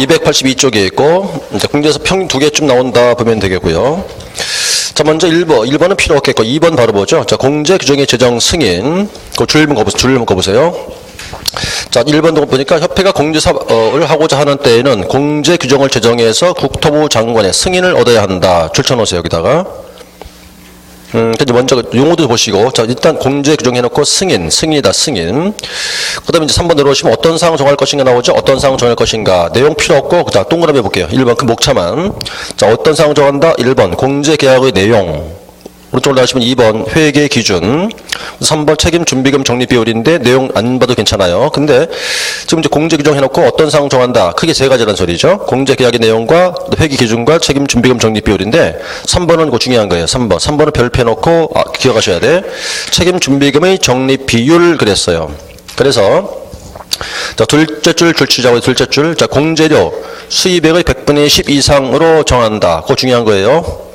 282쪽에 있고, 이제 공제에서 평균 2개쯤 나온다 보면 되겠고요. 자, 먼저 1번은 필요 없겠고, 2번 바로 보죠. 자, 공제 규정의 제정 승인. 그 줄문 거보세요. 자, 1번 보니까 협회가 공제 사업을 하고자 하는 때에는 공제 규정을 제정해서 국토부 장관의 승인을 얻어야 한다. 줄쳐놓으세요, 여기다가. 근데 먼저 용어도 보시고, 자, 일단 공제 규정해놓고 승인이다, 승인. 그 다음에 이제 3번 내려오시면 어떤 사항을 정할 것인가 나오죠? 어떤 사항을 정할 것인가. 내용 필요 없고, 자, 동그라미 해볼게요. 1번 그 목차만. 자, 어떤 사항을 정한다? 1번 공제 계약의 내용. 오른쪽으로 나가시면 2번 회계 기준, 3번 책임 준비금 적립 비율인데 내용 안 봐도 괜찮아요. 근데 지금 이제 공제 규정 해놓고 어떤 사항 정한다. 크게 세 가지라는 소리죠. 공제 계약의 내용과 회계 기준과 책임 준비금 적립 비율인데 3번은 그거 중요한 거예요. 3번은 별표 해놓고 기억하셔야 돼. 책임 준비금의 적립 비율 그랬어요. 그래서 자, 둘째 줄 줄치자고 둘째 줄. 자, 공제료 수입액의 100분의 10 이상으로 정한다. 그거 중요한 거예요.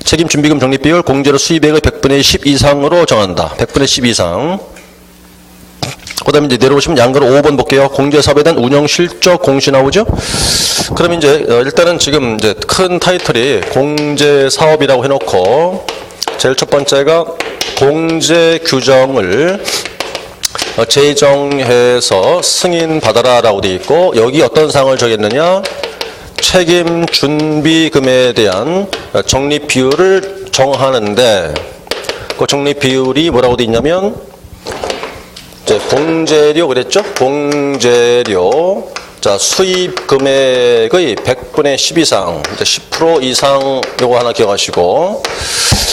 책임 준비금 적립 비율 공제료 수입액의 100분의 10 이상으로 정한다. 100분의 10 이상. 그 다음에 이제 내려오시면 양가로 5번 볼게요. 공제 사업에 대한 운영 실적 공시 나오죠? 그럼 이제 일단은 지금 이제 큰 타이틀이 공제 사업이라고 해놓고 제일 첫 번째가 공제 규정을 제정해서 승인받아라 라고 되어 있고, 여기 어떤 사항을 정했느냐? 책임 준비금에 대한 적립 비율을 정하는데, 그 적립 비율이 뭐라고 되어 있냐면, 이제 공제료 그랬죠? 공제료. 자, 수입 금액의 100분의 10 이상, 10% 이상 요거 하나 기억하시고,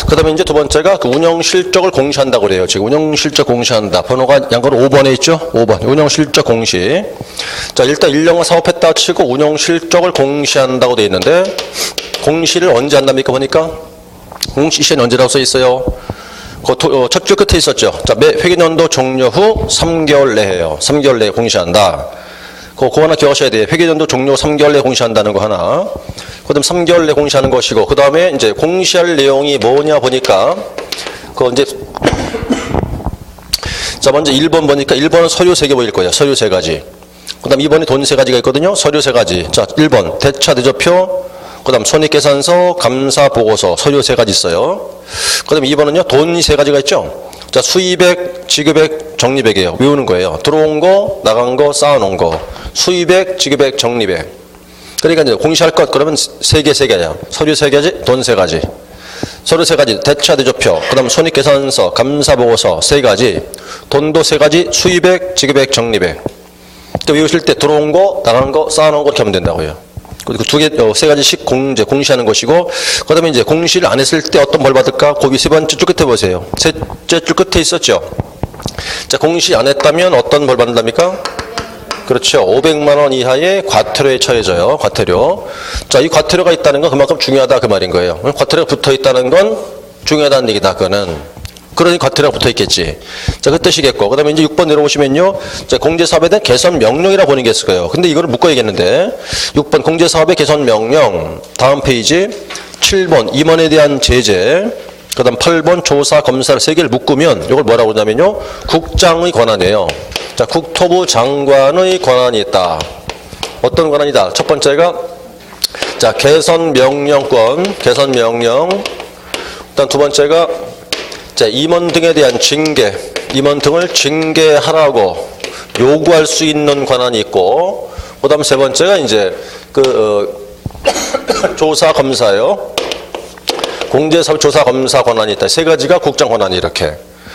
그 다음에 이제 두 번째가 그 운영 실적을 공시한다고 그래요. 지금 운영 실적 공시한다. 번호가 양가로 5번에 있죠? 5번. 운영 실적 공시. 자, 일단 1년간 사업했다 치고 운영 실적을 공시한다고 되어 있는데, 공시를 언제 한답니까? 보니까 공시 시한이 언제라고 써 있어요? 그 첫 줄 끝에 있었죠. 자, 매 회계연도 종료 후 3개월 내에요. 3개월 내에 공시한다. 그거 하나 기억하셔야 돼요. 회계연도 종료 3개월 내에 공시한다는 거 하나. 그 다음 3개월 내에 공시하는 것이고, 그 다음에 이제 공시할 내용이 뭐냐 보니까, 그거 이제, 자, 먼저 1번 보니까 1번은 서류 3개 보일 거예요. 서류 3가지. 그 다음 2번이 돈 3가지가 있거든요. 서류 3가지. 자, 1번 대차 대조표, 그 다음 손익계산서, 감사보고서, 서류 3가지 있어요. 그 다음에 2번은요, 돈 3가지가 있죠. 자, 수입액, 지급액, 적립액이에요. 외우는 거예요. 들어온 거, 나간 거, 쌓아놓은 거. 수입액, 지급액, 적립액. 그러니까 이제 공시할 것 그러면 3개예요. 서류 3가지, 돈 3가지. 서류 3가지, 대차 대조표, 그 다음 손익계산서, 감사보고서 3가지, 돈도 3가지, 수입액, 지급액, 적립액. 또 외우실 때 들어온 거, 나간 거, 쌓아놓은 거 이렇게 하면 된다고요. 그리고 3가지씩 공시하는 것이고, 그 다음에 이제 공시를 안 했을 때 어떤 벌 받을까? 고비 세 번째 줄 끝에 보세요. 셋째 줄 끝에 있었죠. 자, 공시 안 했다면 어떤 벌 받는답니까? 그렇죠. 500만 원 이하의 과태료에 처해져요. 과태료. 자, 이 과태료가 있다는 건 그만큼 중요하다 그 말인 거예요. 과태료가 붙어 있다는 건 중요하다는 얘기다. 그거는. 그러니 과태료가 붙어 있겠지. 자, 그 뜻이겠고. 그 다음에 이제 6번 내려오시면요. 자, 공제사업에 대한 개선 명령이라 보는 게 있을 거예요. 근데 이거를 묶어야겠는데. 6번 공제사업의 개선 명령. 다음 페이지. 7번 임원에 대한 제재. 그 다음 8번 조사 검사를 3개를 묶으면 이걸 뭐라고 하냐면요. 국장의 권한이에요. 자, 국토부 장관의 권한이 있다. 어떤 권한이다? 첫 번째가 자, 개선 명령권, 개선 명령. 일단 두 번째가 자, 임원 등에 대한 징계, 임원 등을 징계하라고 요구할 수 있는 권한이 있고, 그다음 세 번째가 이제 조사 검사요. 공제사업 조사 검사 권한이 있다. 3가지가 국장 권한이 이렇게.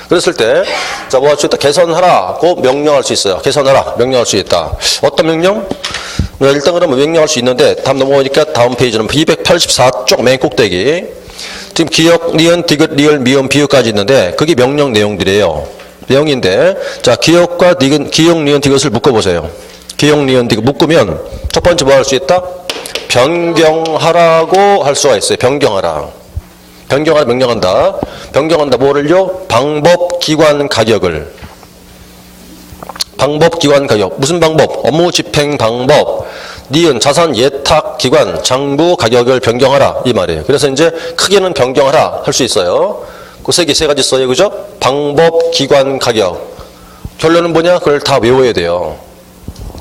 그랬을 때, 자, 뭐 할 수 있다. 개선하라고 명령할 수 있어요. 개선하라, 명령할 수 있다. 어떤 명령? 일단 그러면 명령할 수 있는데, 다음 넘어오니까 다음 페이지는 284쪽 맨 꼭대기. 지금 기역, 니은, 디귿, 리을, 미음, 비읍까지 있는데, 그게 명령 내용들이에요. 내용인데, 자, 기역과 니은, 기역, 니은, 디귿을 묶어보세요. 기역, 니은, 디귿 묶으면, 첫 번째 뭐 할 수 있다? 변경하라고 할 수가 있어요. 변경하라. 변경하라, 명령한다. 변경한다. 뭐를요? 방법, 기관, 가격을. 방법, 기관, 가격. 무슨 방법? 업무 집행 방법. 니은, 자산, 예탁, 기관, 장부, 가격을 변경하라. 이 말이에요. 그래서 이제 크게는 변경하라 할 수 있어요. 그 세 가지 써요. 그죠? 방법, 기관, 가격. 결론은 뭐냐? 그걸 다 외워야 돼요.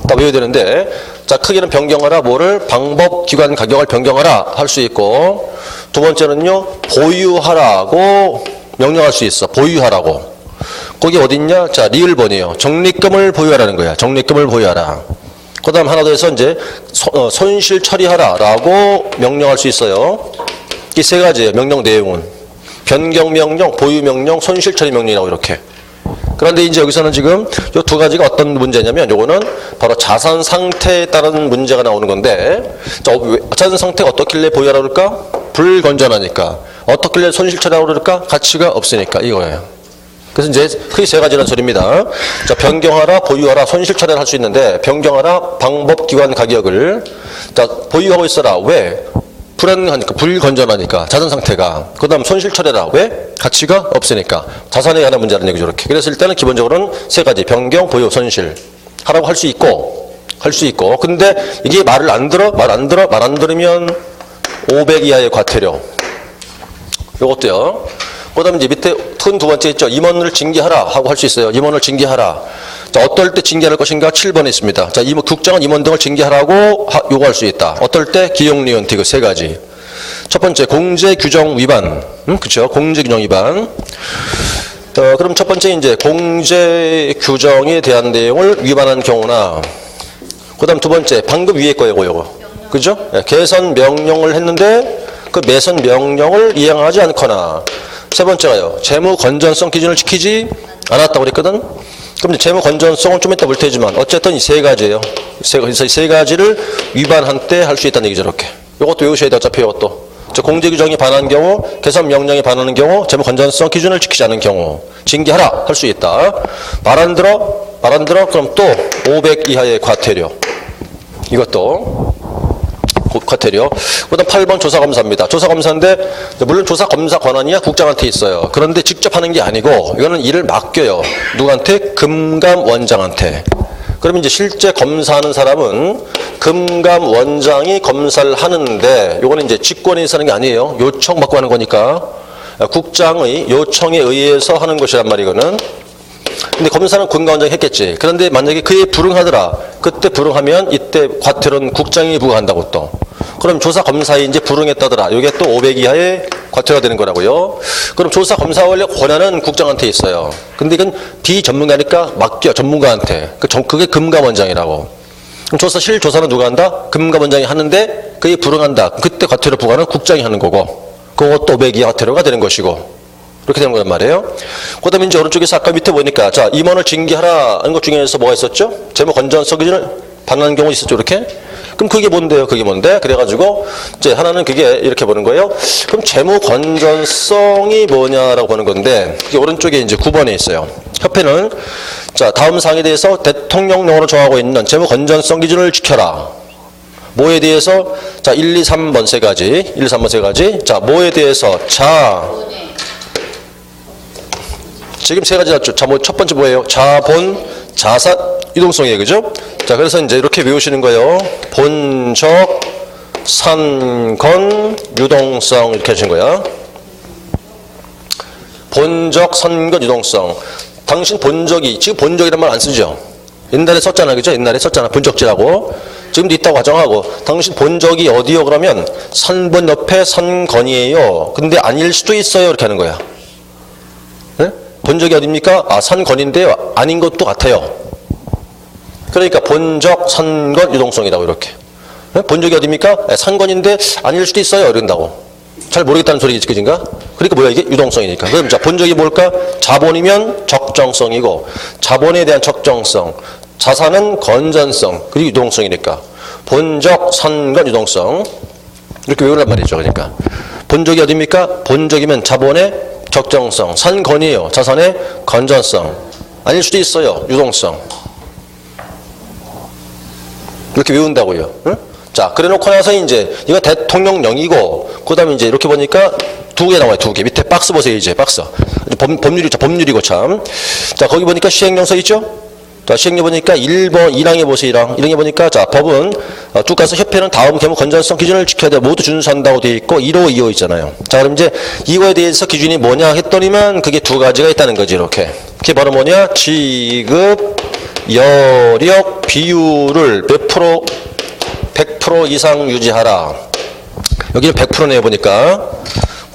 다 외워야 되는데, 자, 크기는 변경하라. 뭐를? 방법, 기관, 가격을 변경하라 할 수 있고, 두 번째는요, 보유하라고 명령할 수 있어. 보유하라고. 거기 어딨냐? 자, 리을본이에요. 적립금을 보유하라는 거야. 적립금을 보유하라. 그 다음 하나 더 해서 이제 손실 처리하라 라고 명령할 수 있어요. 이 세 가지예요. 명령 내용은. 변경 명령, 보유 명령, 손실 처리 명령이라고 이렇게. 그런데 이제 여기서는 지금 이 두 가지가 어떤 문제냐면 요거는 바로 자산 상태에 따른 문제가 나오는 건데, 자, 자산 상태가 어떻길래 보유하라고 그럴까? 불건전하니까. 어떻길래 손실 처리하라고 그럴까? 가치가 없으니까 이거예요. 그래서 이제 크게 세 가지라는 소리입니다. 자, 변경하라, 보유하라, 손실 처리를 할 수 있는데, 변경하라, 방법, 기관, 가격을. 자, 보유하고 있어라. 왜? 불안하니까, 불건전하니까, 자산 상태가. 그 다음 손실 처리라. 왜? 가치가 없으니까. 자산에 관한 문제라는 얘기죠, 이렇게. 그래서 일단은 기본적으로는 세 가지. 변경, 보유, 손실. 하라고 할 수 있고, 근데 이게 말을 안 들어? 말 안 들으면 500 이하의 과태료. 요것도요. 그 다음에 이제 밑에 큰 두 번째 있죠. 임원을 징계하라 하고 할 수 있어요. 임원을 징계하라. 자, 어떨 때 징계할 것인가? 7번에 있습니다. 자, 국장은 임원 등을 징계하라고 요구할 수 있다. 어떨 때? 기용리언티 그 세 가지. 첫 번째, 공제규정 위반. 그쵸? 공제규정 위반. 그럼 첫 번째 이제 공제규정에 대한 내용을 위반한 경우나, 그 다음 두 번째, 방금 위에 거예요, 요거. 그죠? 개선 명령을 했는데 그 매선 명령을 이행하지 않거나, 세 번째가요, 재무 건전성 기준을 지키지 않았다고 그랬거든. 그럼 이제 재무 건전성은 좀 이따 볼 테지만 어쨌든 이 세 가지예요. 그래서 이 세 가지를 위반한 때 할 수 있다는 얘기죠, 이렇게. 이것도 외우셔야 돼, 어차피 이것도. 공제규정에 반하는 경우, 개선 명령에 반하는 경우, 재무 건전성 기준을 지키지 않은 경우 징계하라 할 수 있다. 말 안 들어? 그럼 또 500 이하의 과태료. 이것도 과태료. 그 다음 8번 조사검사입니다. 조사검사인데 물론 조사검사 권한이야 국장한테 있어요. 그런데 직접 하는 게 아니고 이거는 일을 맡겨요. 누구한테? 금감원장한테. 그러면 이제 실제 검사하는 사람은 금감원장이 검사를 하는데, 요거는 이제 직권에 있어 하는 게 아니에요. 요청받고 하는 거니까. 국장의 요청에 의해서 하는 것이란 말이에요, 이거는. 근데 검사는 금감원장이 했겠지. 그런데 만약에 그에 불응하더라. 그때 불응하면 이때 과태료는 국장이 부과한다고 또. 그럼 조사 검사에 이제 불응했다더라. 이게 또 500 이하의 과태료가 되는 거라고요. 그럼 조사 검사 원래 권한은 국장한테 있어요. 근데 이건 비전문가니까 맡겨 전문가한테. 그게 금감원장이라고. 그럼 조사실 조사는 누가 한다? 금감원장이 하는데 그게 불응한다. 그때 과태료 부과는 국장이 하는 거고. 그것도 500 이하 과태료가 되는 것이고. 이렇게 되는 거란 말이에요. 그 다음에 이제 오른쪽에서 아까 밑에 보니까, 자, 임원을 징계하라 하는 것 중에서 뭐가 있었죠? 재무 건전성 기준을 반하는 경우 있었죠, 이렇게? 그럼 그게 뭔데요? 그래가지고, 이제 하나는 그게 이렇게 보는 거예요. 그럼 재무 건전성이 뭐냐라고 보는 건데, 이게 오른쪽에 이제 9번에 있어요. 협회는, 자, 다음 사항에 대해서 대통령령으로 정하고 있는 재무 건전성 기준을 지켜라. 뭐에 대해서? 자, 1, 2, 3번 세 가지. 자, 뭐에 대해서? 지금 세 가지 났죠. 자, 첫 번째 뭐예요? 자본, 자산, 유동성이에요. 그죠? 자, 그래서 이제 이렇게 외우시는 거예요. 본적, 산건, 유동성 이렇게 하시는 거야. 본적, 산건, 유동성. 당신 본적이, 지금 본적이란 말 안 쓰죠? 옛날에 썼잖아. 그죠? 본적지라고. 지금도 있다고 가정하고. 당신 본적이 어디요? 그러면 산본 옆에 산건이에요. 근데 아닐 수도 있어요. 이렇게 하는 거야. 네? 본적이 어딥니까? 아, 산건인데 아닌 것도 같아요. 그러니까 본적, 산건, 유동성이라고 이렇게. 네? 본적이 어딥니까? 산건인데 아닐 수도 있어요. 이런다고. 잘 모르겠다는 소리겠지, 그진가? 그러니까 뭐야 이게? 유동성이니까. 그럼 자, 본적이 뭘까? 자본이면 적정성이고, 자본에 대한 적정성, 자산은 건전성, 그리고 유동성이니까. 본적, 산건, 유동성. 이렇게 외우란 말이죠. 그러니까. 본적이 어딥니까? 본적이면 자본의 적정성, 산건이에요. 자산의 건전성. 아닐 수도 있어요. 유동성. 이렇게 외운다고요. 응? 자, 그래 놓고 나서 이제 이거 대통령령이고, 그 다음에 이제 이렇게 보니까 두 개 나와요. 두 개. 밑에 박스 보세요. 이제 박스. 법률이고 참. 자, 거기 보니까 시행령 써 있죠? 자, 시행령 보니까 1번, 1항에 보세요. 1항에 보니까, 자, 법은 쭉 가서 협회는 다음 개목 건전성 기준을 지켜야 돼. 모두 준수한다고 되어 있고, 1호, 2호 있잖아요. 자, 그럼 이제 이거에 대해서 기준이 뭐냐 했더니만 그게 두 가지가 있다는 거지, 이렇게. 그게 바로 뭐냐? 지급, 여력, 비율을 몇 프로 100% 이상 유지하라. 여기는 100% 내보니까.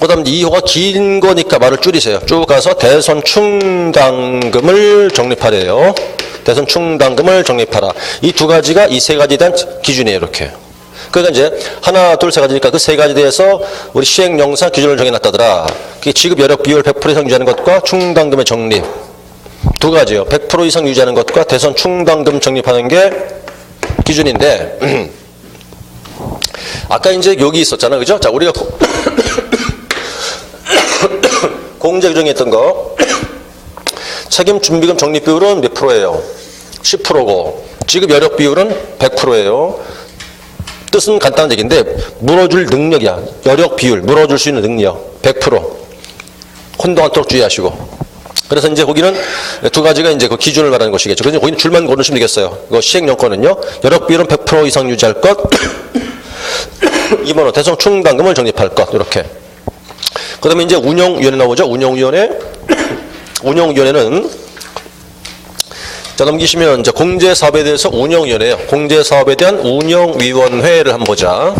그 다음 2호가 긴 거니까 말을 줄이세요. 쭉 가서 대선 충당금을 적립하래요. 대선 충당금을 적립하라. 이 두 가지가 이 세 가지에 대한 기준이에요. 이렇게. 그러니까 이제 하나, 둘, 세 가지니까 그 세 가지에 대해서 우리 시행령상 기준을 정해놨다더라. 그게 지급 여력 비율 100% 이상 유지하는 것과 충당금의 적립. 두 가지요. 100% 이상 유지하는 것과 대선 충당금 적립하는 게 기준인데, 아까 이제 여기 있었잖아. 그죠? 자, 우리가 공제 규정에 했던 거. 책임 준비금 적립 비율은 몇 프로예요? 10%고, 지급 여력 비율은 100%예요. 뜻은 간단한 얘기인데, 물어줄 능력이야. 여력 비율, 물어줄 수 있는 능력. 100%. 혼동하도록 주의하시고. 그래서 이제 거기는 두 가지가 이제 그 기준을 말하는 것이겠죠. 그래서 거기는 줄만 고르시면 되겠어요. 이거 시행령권은요. 여력 비율은 100% 이상 유지할 것. 2번은 대선 충당금을 적립할 것. 이렇게. 그 다음에 이제 운영위원회 나오죠. 운영위원회. 운영위원회는, 자, 넘기시면 이제 공제사업에 대해서 운영위원회예요. 공제사업에 대한 운영위원회를 한번 보자.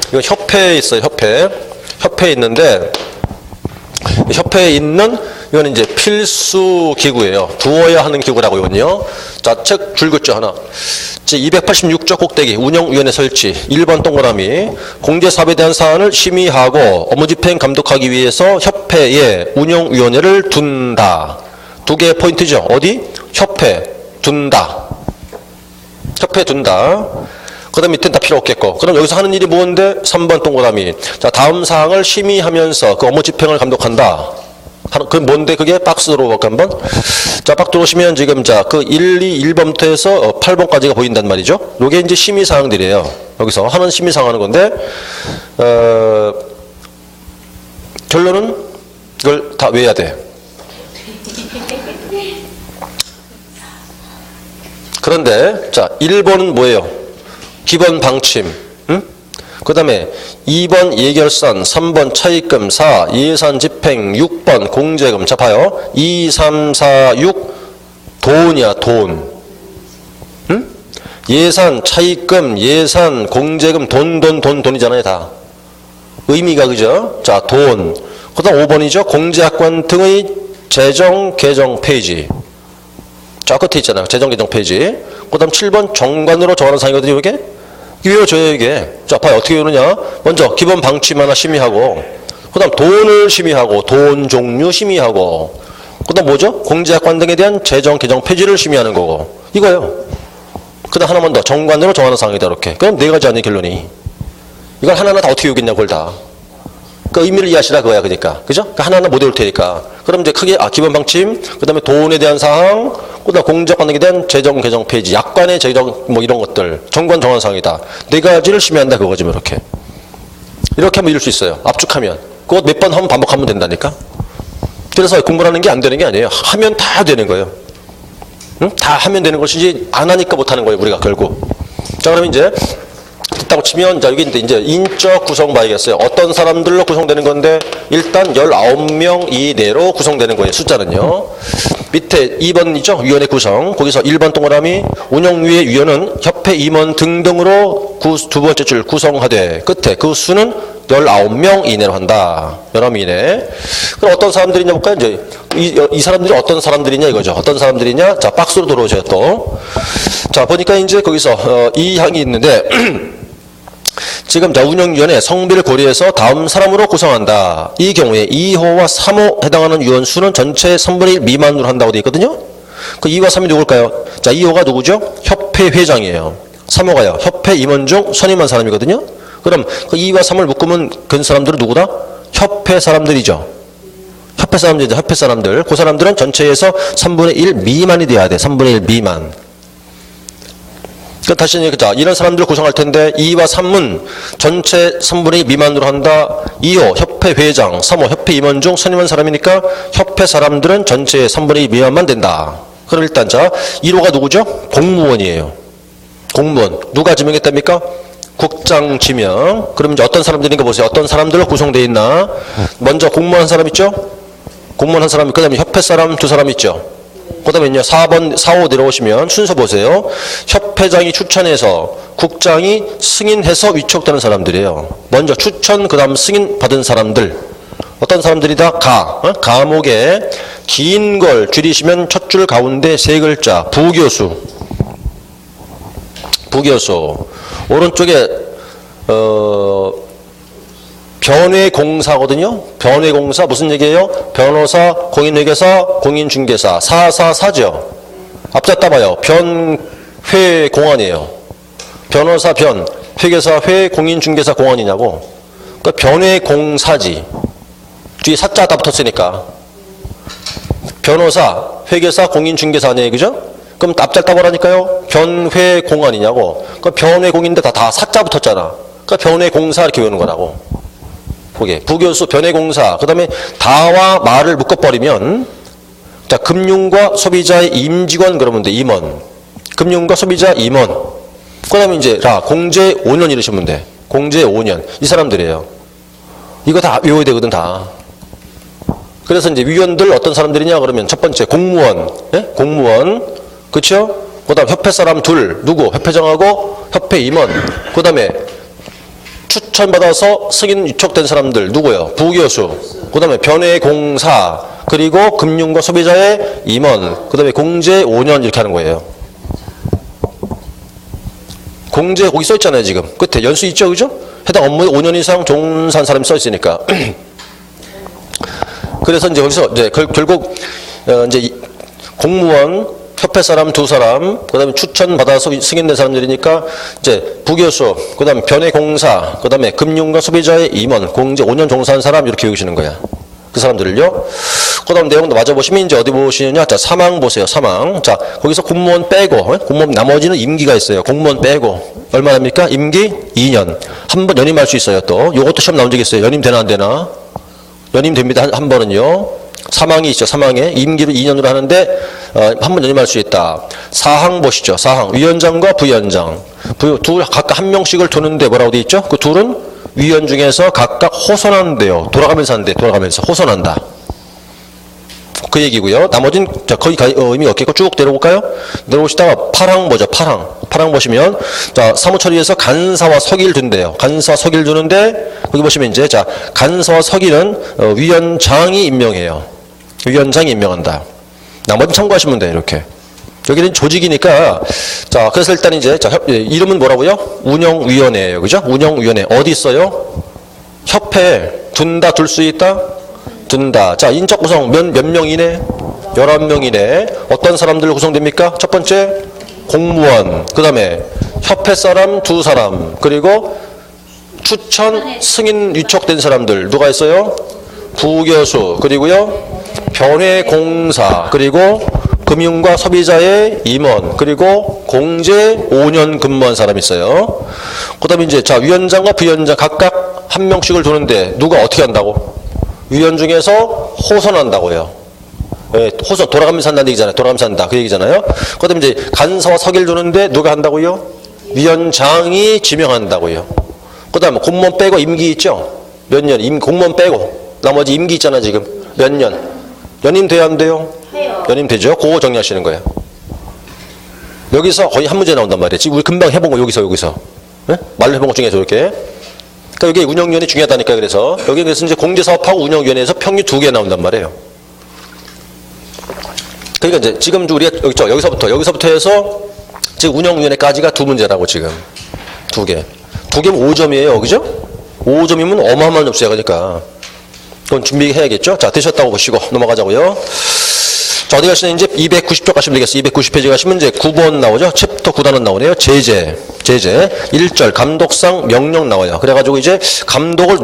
이거 협회에 있어요. 협회에 있는데, 협회에 있는, 이거는 이제 필수 기구예요. 두어야 하는 기구라고, 이건요. 자, 책 줄 긋죠, 하나. 제 286조 꼭대기, 운영위원회 설치. 1번 동그라미. 공제사업에 대한 사안을 심의하고 업무집행 감독하기 위해서 협회에 운영위원회를 둔다. 두 개의 포인트죠. 어디? 협회. 둔다. 협회 둔다. 그 다음 밑에는 다 필요 없겠고. 그럼 여기서 하는 일이 뭔데? 3번 동그라미. 자, 다음 사항을 심의하면서 그 업무 집행을 감독한다. 그 뭔데? 그게 박스로 볼까 한번? 자, 박 들어오시면 지금 자, 그 1, 2, 1번부터 해서 8번까지가 보인단 말이죠. 요게 이제 심의 사항들이에요. 여기서 하는 심의 사항 하는 건데, 결론은 이걸 다 외워야 돼. 그런데, 자, 1번은 뭐예요? 기본 방침. 응? 그 다음에 2번 예결산, 3번 차입금, 4 예산 집행, 6번 공제금. 자, 봐요. 2, 3, 4, 6 돈이야, 돈. 응? 예산, 차입금, 예산, 공제금, 돈이잖아요, 다. 의미가, 그죠? 자, 돈. 그 다음 5번이죠. 공제학관 등의 재정, 개정 페이지. 자, 끝에 있잖아요. 재정, 개정 페이지. 그 다음 7번 정관으로 정하는 사항이거든요, 이게. 외워줘요, 이게. 자, 봐요. 어떻게 외우느냐. 먼저, 기본 방침 하나 심의하고, 그 다음 돈을 심의하고, 돈 종류 심의하고, 그 다음 뭐죠? 공제학관 등에 대한 재정, 개정 페이지를 심의하는 거고. 이거예요. 그 다음 하나만 더. 정관으로 정하는 사항이다, 이렇게. 그럼 네 가지 아니에요, 결론이. 이걸 하나하나 다 어떻게 외우겠냐, 그걸 다. 그 의미를 이해하시라 그거야, 그러니까. 그죠? 그러니까 하나하나 못 외울 테니까. 그럼 이제 크게, 기본 방침, 그 다음에 돈에 대한 사항, 그 다음 공제관에 대한 재정, 개정 페이지, 약관의 재정, 뭐 이런 것들, 정관 정한 사항이다. 네 가지를 심의한다, 그거지, 뭐 이렇게. 이렇게 하면 이룰 수 있어요. 압축하면. 그거 몇 번 하면 반복하면 된다니까? 그래서 공부하는 게 안 되는 게 아니에요. 하면 다 되는 거예요. 응? 다 하면 되는 것이지, 안 하니까 못 하는 거예요, 우리가 결국. 자, 그러면 이제, 있다고 치면, 자, 여기 이제 인적 구성 봐야겠어요. 어떤 사람들로 구성되는 건데, 일단 19명 이내로 구성되는 거예요, 숫자는요. 밑에 2번이죠, 위원회 구성. 거기서 1번 동그라미, 운영위의 위원은 협회 임원 등등으로 두 번째 줄 구성하되, 끝에 그 수는 19명 이내로 한다. 19명 이내. 그럼 어떤 사람들이냐 볼까요? 이제, 이 사람들이 어떤 사람들이냐 이거죠. 어떤 사람들이냐? 자, 박스로 들어오세요, 또. 자, 보니까 이제 거기서, 이 항이 있는데, 지금 자, 운영위원회 성비를 고려해서 다음 사람으로 구성한다. 이 경우에 2호와 3호 해당하는 위원 수는 전체의 3분의 1 미만으로 한다고 되어 있거든요. 그 2와 3이 누굴까요? 자, 2호가 누구죠? 협회 회장이에요. 3호가요. 협회 임원 중 선임한 사람이거든요. 그럼 그 2와 3을 묶으면 그 사람들은 누구다? 협회 사람들이죠. 협회 사람들이죠. 협회 사람들. 그 사람들은 전체에서 3분의 1 미만이 돼야 돼. 3분의 1 미만. 다시 얘기하자. 이런 사람들을 구성할 텐데 2와 3은 전체 3분의 1 미만으로 한다. 2호 협회 회장, 3호 협회 임원 중 선임한 사람이니까 협회 사람들은 전체의 3분의 1 미만만 된다. 그럼 일단 자, 1호가 누구죠? 공무원이에요. 공무원. 누가 지명했답니까? 국장 지명. 그럼 이제 어떤 사람들인가 보세요. 어떤 사람들로 구성되어 있나? 먼저 공무원 한 사람 있죠? 공무원 한 사람, 그 다음에 협회 사람 두 사람 있죠? 그 다음에 4번, 4호 내려오시면 순서 보세요. 협회 협회장이 추천해서 국장이 승인해서 위촉되는 사람들이에요. 먼저 추천 그 다음 승인 받은 사람들. 어떤 사람들이다? 가목에 긴 걸 줄이시면 첫 줄 가운데 세 글자 부교수. 부교수. 오른쪽에 변회공사거든요. 변회공사 무슨 얘기예요? 변호사, 공인회계사, 공인중개사. 사죠. 앞자 따봐요. 변회공안이에요. 변호사 변, 회계사 회, 공인중개사 공안이냐고. 그러니까 변회공사지. 뒤에 사자 다 붙었으니까. 변호사, 회계사, 공인중개사 아니에요. 그죠? 그럼 앞자 따보라니까요. 변회공안이냐고. 그러니까 변회공인데 다 사자 붙었잖아. 그러니까 변회공사 이렇게 외우는 거라고. 그게 부교수, 변회공사. 그 다음에 다와 말을 묶어버리면 자, 금융과 소비자의 임직원 그러면 돼. 임원. 금융과 소비자 임원. 그 다음에 이제 공제 5년 이러시면 돼. 공제 5년. 이 사람들이에요. 이거 다 외워야 되거든 다. 그래서 이제 위원들 어떤 사람들이냐 그러면 첫 번째 공무원. 예? 공무원. 그쵸? 그 다음 협회 사람 둘. 누구? 협회장하고 협회 임원. 그 다음에 추천받아서 승인 위촉된 사람들 누구예요? 부교수. 그 다음에 변회공사. 그리고 금융과 소비자의 임원. 그 다음에 공제 5년 이렇게 하는 거예요. 공제 거기 써 있잖아요 지금. 끝에 연수 있죠 그죠? 해당 업무에 5년 이상 종사한 사람이 써 있으니까. 그래서 이제 거기서 이제 결국 이제 공무원, 협회 사람 두 사람, 그 다음에 추천받아서 승인된 사람들이니까 이제 부교수, 그 다음에 변회공사, 그 다음에 금융과 소비자의 임원, 공제 5년 종사한 사람 이렇게 외우시는 거야. 그 사람들을요. 그 다음 내용도 맞아보시면 이제 어디 보시느냐. 자, 사망 보세요. 사망. 자, 거기서 공무원 빼고, 공무원 나머지는 임기가 있어요. 공무원 빼고. 얼마납니까? 임기 2년. 한 번 연임할 수 있어요 또. 요것도 시험 나온 적 있어요. 연임 되나 안 되나? 연임 됩니다. 한 번은요. 사망이 있죠. 사망에. 임기를 2년으로 하는데 한 번 연임할 수 있다. 사항 보시죠. 사항. 위원장과 부위원장. 각각 한 명씩을 두는데 뭐라고 돼 있죠? 그 둘은 위원 중에서 각각 호선한대요. 돌아가면서 한대. 돌아가면서 호선한다. 그 얘기고요. 나머지는 자, 거의 의미가 없겠고 쭉 내려볼까요? 내려보시다가 파랑 보죠. 파랑. 파랑 보시면 자, 사무처리에서 간사와 서기를 둔대요. 간사와 서기를 두는데 거기 보시면 이제 자, 간사와 서기는 위원장이 임명해요. 위원장이 임명한다. 나머지는 참고하시면 돼요. 이렇게. 여기는 조직이니까 자, 그래서 일단 이제 자, 이름은 뭐라고요? 운영위원회예요. 그죠? 운영위원회. 어디 있어요? 협회. 둔다, 둘 수 있다? 둔다. 자, 인적 구성 몇 명이네? 11명이네. 어떤 사람들 구성됩니까? 첫 번째 공무원, 그 다음에 협회 사람 두 사람, 그리고 추천 승인 위촉된 사람들 누가 있어요? 부교수, 그리고요 변회공사, 그리고 금융과 소비자의 임원, 그리고 공제 5년 근무한 사람이 있어요. 그 다음에 이제 자, 위원장과 부위원장 각각 한 명씩을 두는데 누가 어떻게 한다고? 위원 중에서 호선한다고요. 예, 호선, 돌아가면서 한다는 얘기잖아요. 돌아가면서 한다. 그 얘기잖아요. 그 다음에 이제 간사와 서기를 두는데 누가 한다고요? 위원장이 지명한다고요. 그 다음에 공무원 빼고 임기 있죠? 몇 년? 공무원 빼고. 나머지 임기 있잖아, 지금. 몇 년? 연임 돼야 안 돼요? 해요. 연임 되죠? 그거 정리하시는 거예요. 여기서 거의 한 문제 나온단 말이에요. 지금 우리 금방 해본 거 여기서. 예? 말로 해본 것 중에서 이렇게. 그러니까 여기 운영위원회 중요하다니까. 그래서 여기 그래서 이제 공제사업하고 운영위원회에서 평균 2개 나온단 말이에요. 그러니까 이제 지금 우리가 여기서부터 해서 지금 운영위원회까지가 두 문제라고 지금 2개. 2개면 5점이에요, 그죠? 5점이면 어마어마한 점수야, 그러니까. 그건 준비해야겠죠? 자, 되셨다고 보시고 넘어가자고요. 자, 어디 가시면 이제 290쪽 가시면 되겠어요. 290페이지 가시면 이제 9번 나오죠? 챕터 9단원 나오네요. 제재. 1절 감독상 명령 나와요. 그래가지고 이제 감독을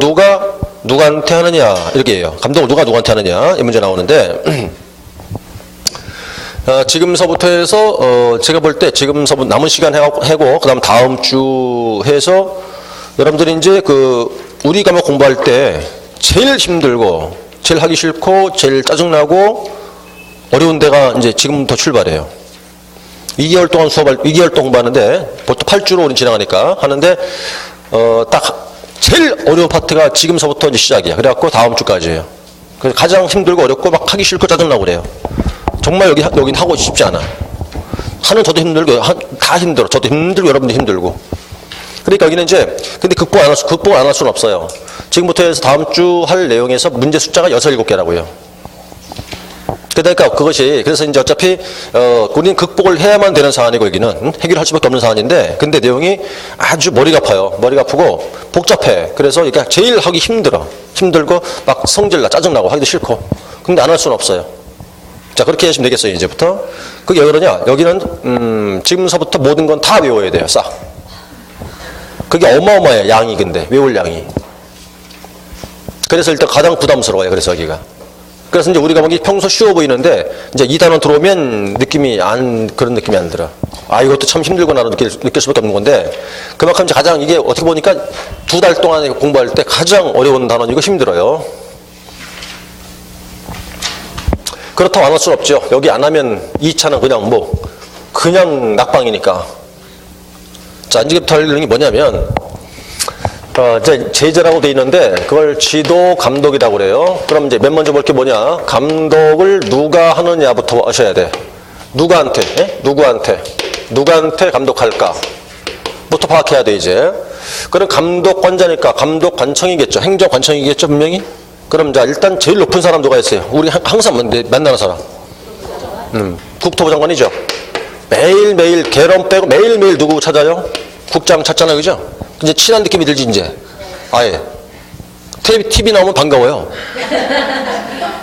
누구한테 하느냐 이렇게 해요. 감독을 누구한테 하느냐 이 문제 나오는데 지금서부터 해서 제가 볼 때 지금서부터 남은 시간 해고 그다음 다음 주 해서 여러분들이 이제 우리 과목 공부할 때 제일 힘들고 제일 하기 싫고 제일 짜증나고 어려운 데가 이제 지금부터 출발해요. 2개월 동안 2개월 동안 공부하는데 보통 8주로 우리 진행하니까 하는데 딱 제일 어려운 파트가 지금서부터 이제 시작이야. 그래갖고 다음 주까지예요. 그래서 가장 힘들고 어렵고 막 하기 싫고 짜증나고 그래요. 정말 여긴 하고 싶지 않아. 하는 저도 힘들고, 다 힘들어. 저도 힘들고, 여러분도 힘들고. 그러니까 여기는 이제, 근데 극복을 안 할 수는 없어요. 지금부터 해서 다음 주 할 내용에서 문제 숫자가 6, 7개라고요. 그러니까 그것이, 그래서 이제 어차피, 우리는 극복을 해야만 되는 사안이고, 여기는. 해결할 수밖에 없는 사안인데, 근데 내용이 아주 머리가 아파요. 머리가 아프고, 복잡해. 그래서 이게 제일 하기 힘들어. 힘들고, 막 성질나, 짜증나고, 하기도 싫고. 근데 안 할 수는 없어요. 자, 그렇게 하시면 되겠어요, 이제부터. 그게 왜 그러냐? 여기는, 지금서부터 모든 건 다 외워야 돼요, 싹. 그게 어마어마해요, 양이 근데. 외울 양이. 그래서 일단 가장 부담스러워요, 그래서 여기가. 그래서 이제 우리가 보기 평소 쉬워 보이는데, 이제 이 단원 들어오면 그런 느낌이 안 들어. 아, 이것도 참 힘들구나 느낄 수밖에 없는 건데, 그만큼 이제 가장 이게 어떻게 보니까 2달 동안 공부할 때 가장 어려운 단원이고 힘들어요. 그렇다고 안 할 수는 없죠. 여기 안 하면 2차는 그냥 낙방이니까. 자, 이제부터 할 내용이 뭐냐면, 이제 제자라고 돼 있는데, 그걸 지도 감독이라고 그래요. 그럼 이제 맨 먼저 볼 게 뭐냐? 감독을 누가 하느냐부터 아셔야 돼. 누구한테? 예? 누구한테 감독할까? 부터 파악해야 돼, 이제. 그럼 감독관자니까 감독관청이겠죠. 행정관청이겠죠, 분명히? 그럼 자, 일단 제일 높은 사람 누가 있어요? 우리 항상 만나는 사람. 국토부 장관이죠. 매일매일 개론 빼고 매일매일 누구 찾아요? 국장 찾잖아요, 그죠? 이제 친한 느낌이 들지, 이제. 아예. TV 나오면 반가워요.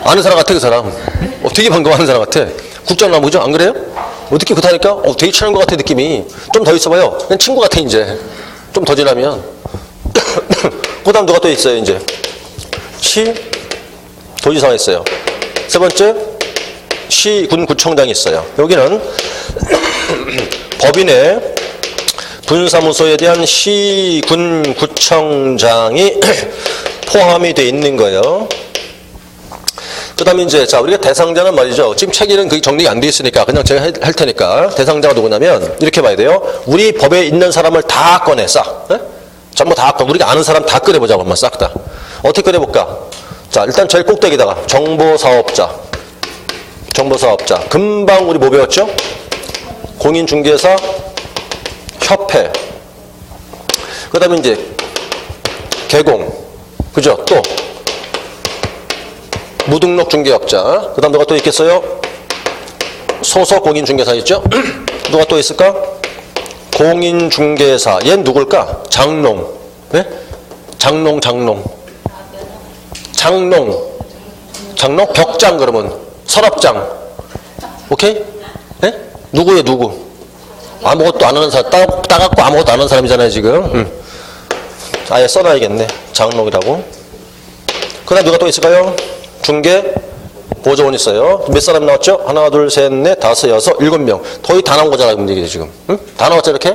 아는 사람 같아, 그 사람. 되게 반가워하는 사람 같아. 국장 나오면, 그죠? 안 그래요? 어떻게 그렇다니까? 되게 친한 것 같아, 느낌이. 좀 더 있어봐요. 그냥 친구 같아, 이제. 좀 더 지나면. 그 다음 누가 또 있어요, 이제. 도지사가 있어요. 세 번째, 시군구청장이 있어요. 여기는 법인의 분사무소에 대한 시군구청장이 포함이 되어 있는 거예요. 그 다음에 이제, 자, 우리가 대상자는 말이죠. 지금 책에는 그게 정리가 안 되어 있으니까 그냥 제가 할 테니까. 대상자가 누구냐면, 이렇게 봐야 돼요. 우리 법에 있는 사람을 다 꺼내, 싹. 네? 전부 다 꺼내. 우리가 아는 사람 다 꺼내보자고, 한번 싹 다. 어떻게 꺼내볼까? 자, 일단 제일 꼭대기다가 정보사업자. 금방 우리 뭐 배웠죠? 공인중개사 협회. 그 다음에 이제 개공. 그죠? 또 무등록 중개업자. 그 다음 누가 또 있겠어요? 소속 공인중개사 있죠? 누가 또 있을까? 공인중개사. 얘는 누굴까? 장롱. 네? 장롱. 벽장 그러면. 서랍장. 오케이? 네? 누구예요, 누구? 아무것도 안 하는 사람. 따갖고 아무것도 안 하는 사람이잖아요, 지금. 아예 써놔야겠네. 장롱이라고. 그 다음 누가 또 있을까요? 중개 보조원 있어요. 몇 사람 나왔죠? 하나, 둘, 셋, 넷, 다섯, 여섯, 7명. 거의 다 나온 거잖아요, 이게 지금. 다 나왔죠, 이렇게?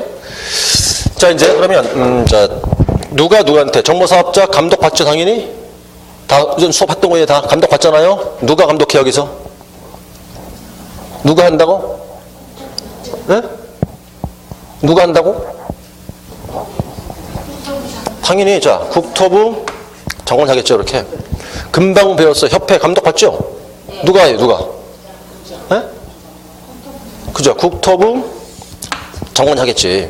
자, 이제 그러면, 자, 누구한테? 정보사업자 감독 받죠, 당연히? 다, 요즘 수업했던 거에 다 감독 받잖아요? 누가 감독해, 여기서? 누가 한다고? 네? 누가 한다고? 당연히, 자, 국토부 장관 하겠죠, 이렇게. 금방 배웠어. 협회 감독 받죠? 누가 해요, 누가? 네? 그죠? 국토부 장관 하겠지.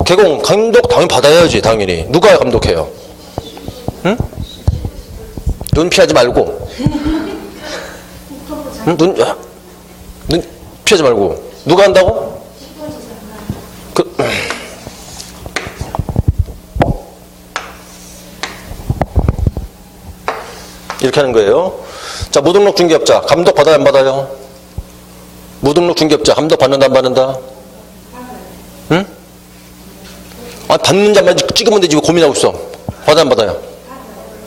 개공 감독 당연히 받아야지, 당연히. 누가 감독해요? 응? 눈 피하지 말고. 응? 눈 피하지 말고. 누가 한다고? 이렇게 하는 거예요. 자, 무등록 중개업자 감독 받아요, 안 받아요? 무등록 중개업자 감독 받는다, 안 받는다? 응? 아, 받는지 안 받는지 찍으면 되지, 고민하고 있어. 받아요, 안 받아요?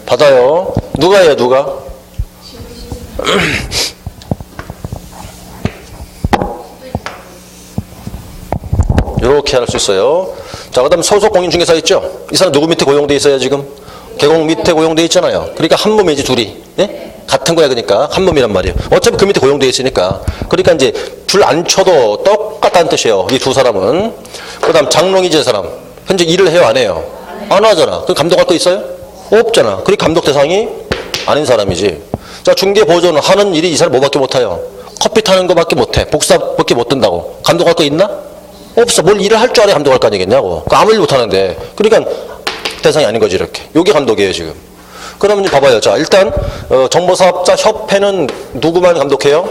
받아요. 누가 해요, 누가? 이렇게 할 수 있어요. 자, 그 다음 소속 공인중개사 있죠? 이 사람 누구 밑에 고용돼 있어요, 지금? 개공 밑에 고용돼 있잖아요. 그러니까 한 몸이지, 둘이. 예? 같은 거야, 그러니까. 한 몸이란 말이에요. 어차피 그 밑에 고용돼 있으니까. 그러니까 이제 줄 안 쳐도 똑같다는 뜻이에요, 이 두 사람은. 그 다음 장롱이지, 사람. 현재 일을 해요, 안 해요? 안 하잖아. 그럼 감독할 거 있어요? 없잖아. 그러니까 감독 대상이 아닌 사람이지. 자, 중개 보조는 하는 일이 이 사람 뭐밖에 못해요? 커피 타는 거밖에 못해. 복사밖에 못 든다고. 감독할 거 있나? 없어. 뭘 일을 할 줄 알아야 감독할 거 아니겠냐고. 아무 일 못하는데. 그러니까 대상이 아닌 거지 이렇게. 요게 감독이에요 지금. 그럼 이제 봐봐요. 자 일단 정보사업자 협회는 누구만 감독해요?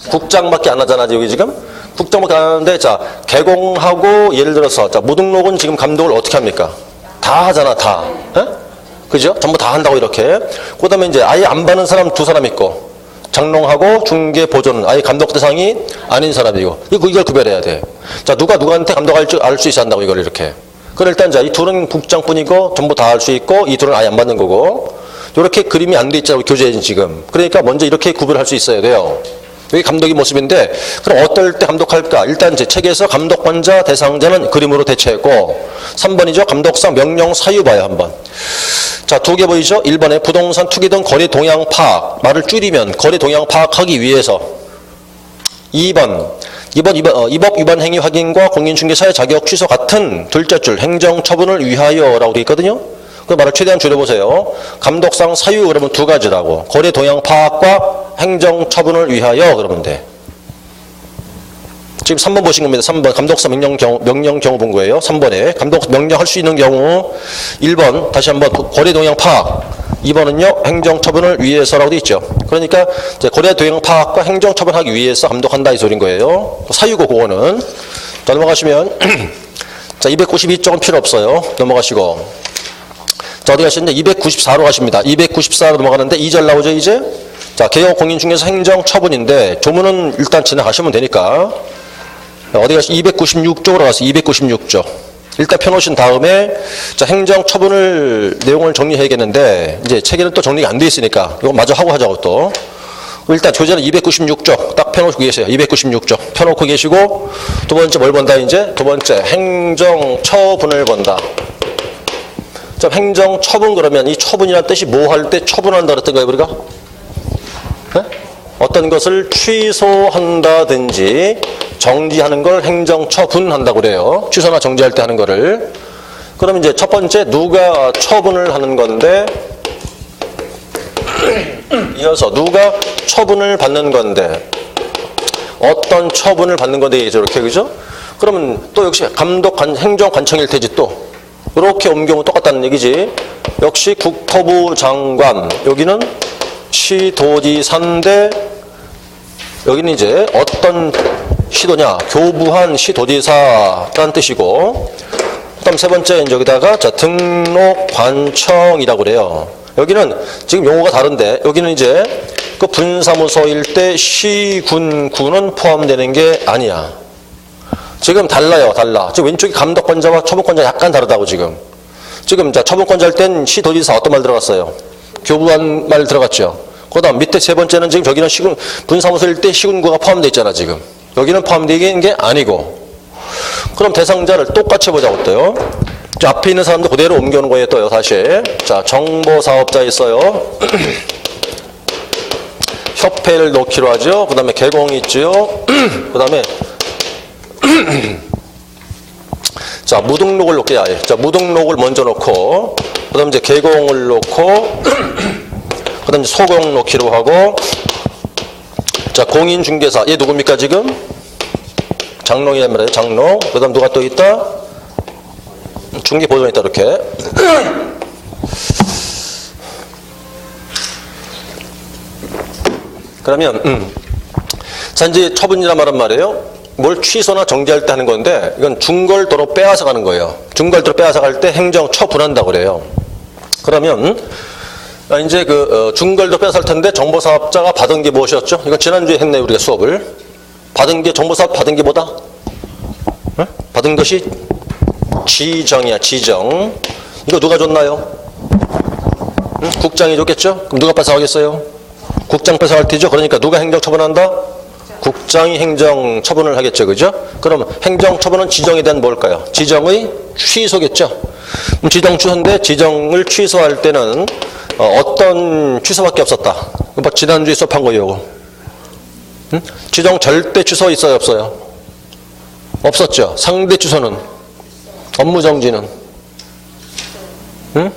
국장밖에 안 하잖아 여기 지금. 국장밖에 안 하는데 자 개공하고 예를 들어서 자 무등록은 지금 감독을 어떻게 합니까? 다 하잖아 다. 에? 그죠? 전부 다 한다고 이렇게. 그 다음에 이제 아예 안 받는 사람 두 사람 있고 장롱하고 중개 보조는 아예 감독 대상이 아닌 사람이고 이걸 구별해야 돼. 자 누가 누구한테 감독할 줄 알 수 있어야 한다고 이걸 이렇게. 그럼 일단 자 이 둘은 국장뿐이고 전부 다 할 수 있고 이 둘은 아예 안 받는 거고 이렇게 그림이 안 돼 있잖아요 교재에 지금. 그러니까 먼저 이렇게 구별할 수 있어야 돼요. 여기 감독의 모습인데 그럼 어떨 때 감독할까? 일단 제 책에서 감독권자 대상자는 그림으로 대체했고 3번이죠. 감독상 명령 사유 봐요 한번. 자, 두 개 보이죠? 1번에 부동산 투기 등 거래 동향 파악. 말을 줄이면 거래 동향 파악하기 위해서. 2번. 입법 위반 행위 확인과 공인중개사의 자격 취소 같은 둘째 줄 행정 처분을 위하여라고 되어 있거든요. 그 말을 최대한 줄여보세요. 감독상 사유 그러면 두 가지라고. 거래 동향 파악과 행정 처분을 위하여 그러면 돼. 지금 3번 보신 겁니다. 3번 감독사 명령 경우 본 거예요. 3번에 감독 명령할 수 있는 경우 1번 다시 한번 거래 동향 파악 2번은요 행정 처분을 위해서라고 되어 있죠. 그러니까 이제 거래 동향 파악과 행정 처분하기 위해서 감독한다 이 소린 거예요. 사유고 그거는. 자 넘어가시면 자 292쪽은 필요 없어요. 넘어가시고 자 어디 가시는데 294로 가십니다. 294로 넘어가는데 2절 나오죠 이제. 자 개요 공인중개사 행정 처분인데 조문은 일단 지나가시면 되니까. 어디 가시 296쪽으로 가서 296쪽. 일단 펴놓으신 다음에 자 행정 처분을 내용을 정리해야겠는데 이제 책에는 또 정리가 안 돼 있으니까 이거 마저 하고 하자고 또. 일단 교재는 296쪽 딱 펴놓고 계세요. 296쪽 펴놓고 계시고 두 번째 뭘 본다 이제? 두 번째 행정 처분을 본다. 자 행정 처분 그러면 이 처분이라는 뜻이 뭐 할 때 처분한다 그랬던 거예요 우리가? 네? 어떤 것을 취소한다든지 정지하는 걸 행정처분한다고 그래요. 취소나 정지할 때 하는 거를. 그럼 이제 첫 번째 누가 처분을 하는 건데 이어서 누가 처분을 받는 건데 어떤 처분을 받는 건데 이렇게 그죠? 그러면 또 역시 행정관청일 테지 또 이렇게 옮겨면 똑같다는 얘기지. 역시 국토부 장관 여기는 시도지사인데 여기는 이제 어떤 시도냐? 교부한 시도지사라는 뜻이고 그 다음 세 번째 여기다가 자 등록관청이라고 그래요. 여기는 지금 용어가 다른데 여기는 이제 그 분사무소일 때 시군구는 포함되는 게 아니야. 지금 달라요. 달라. 지금 왼쪽이 감독권자와 처분권자 약간 다르다고 지금. 지금 자 처분권자 할 땐 시도지사 어떤 말 들어갔어요? 교부한 말 들어갔죠. 그 다음 밑에 세 번째는 지금 저기는 분사무소일 때 시군구가 포함되어 있잖아 지금. 여기는 포함되는 게 아니고. 그럼 대상자를 똑같이 보자고 또요. 저 앞에 있는 사람도 그대로 옮겨오는 거예요 또요 다시. 자 정보사업자 있어요. 협회를 놓기로 하죠. 그 다음에 개공이 있죠. 그 다음에 자 무등록을 놓게 아예. 자 무등록을 먼저 놓고 그 다음에 이제 개공을 놓고 그 다음에 소공 놓기로 하고 자 공인중개사 얘 누굽니까 지금? 장롱이란 말이에요. 장롱. 그 다음 누가 또 있다? 중개보존 있다 이렇게. 그러면 자 이제 처분이란 말은 말이에요. 뭘 취소나 정지할 때 하는 건데 이건 중걸도로 빼앗아 가는 거예요. 중걸도로 빼앗아 갈 때 행정 처분한다고 그래요. 그러면 이제 중걸도 빼앗을 텐데 정보사업자가 받은 게 무엇이었죠? 이건 지난주에 했네 우리가 수업을. 받은 게 정보사업 받은 게 뭐다? 네? 받은 것이 지정이야 지정. 이거 누가 줬나요? 국장이 줬겠죠? 그럼 누가 뺏어가겠어요? 국장 뺏어갈 테죠. 그러니까 누가 행정처분한다? 국장이 행정처분을 하겠죠. 그죠? 그럼 행정처분은 지정에 대한 뭘까요? 지정의 취소겠죠. 그럼 지정 취소인데 지정을 취소할 때는 어떤 취소밖에 없었다. 뭐 지난주에 수업한 거예요. 응? 지정 절대 취소 있어요 없어요? 없었죠. 상대 취소는 업무 정지는 응?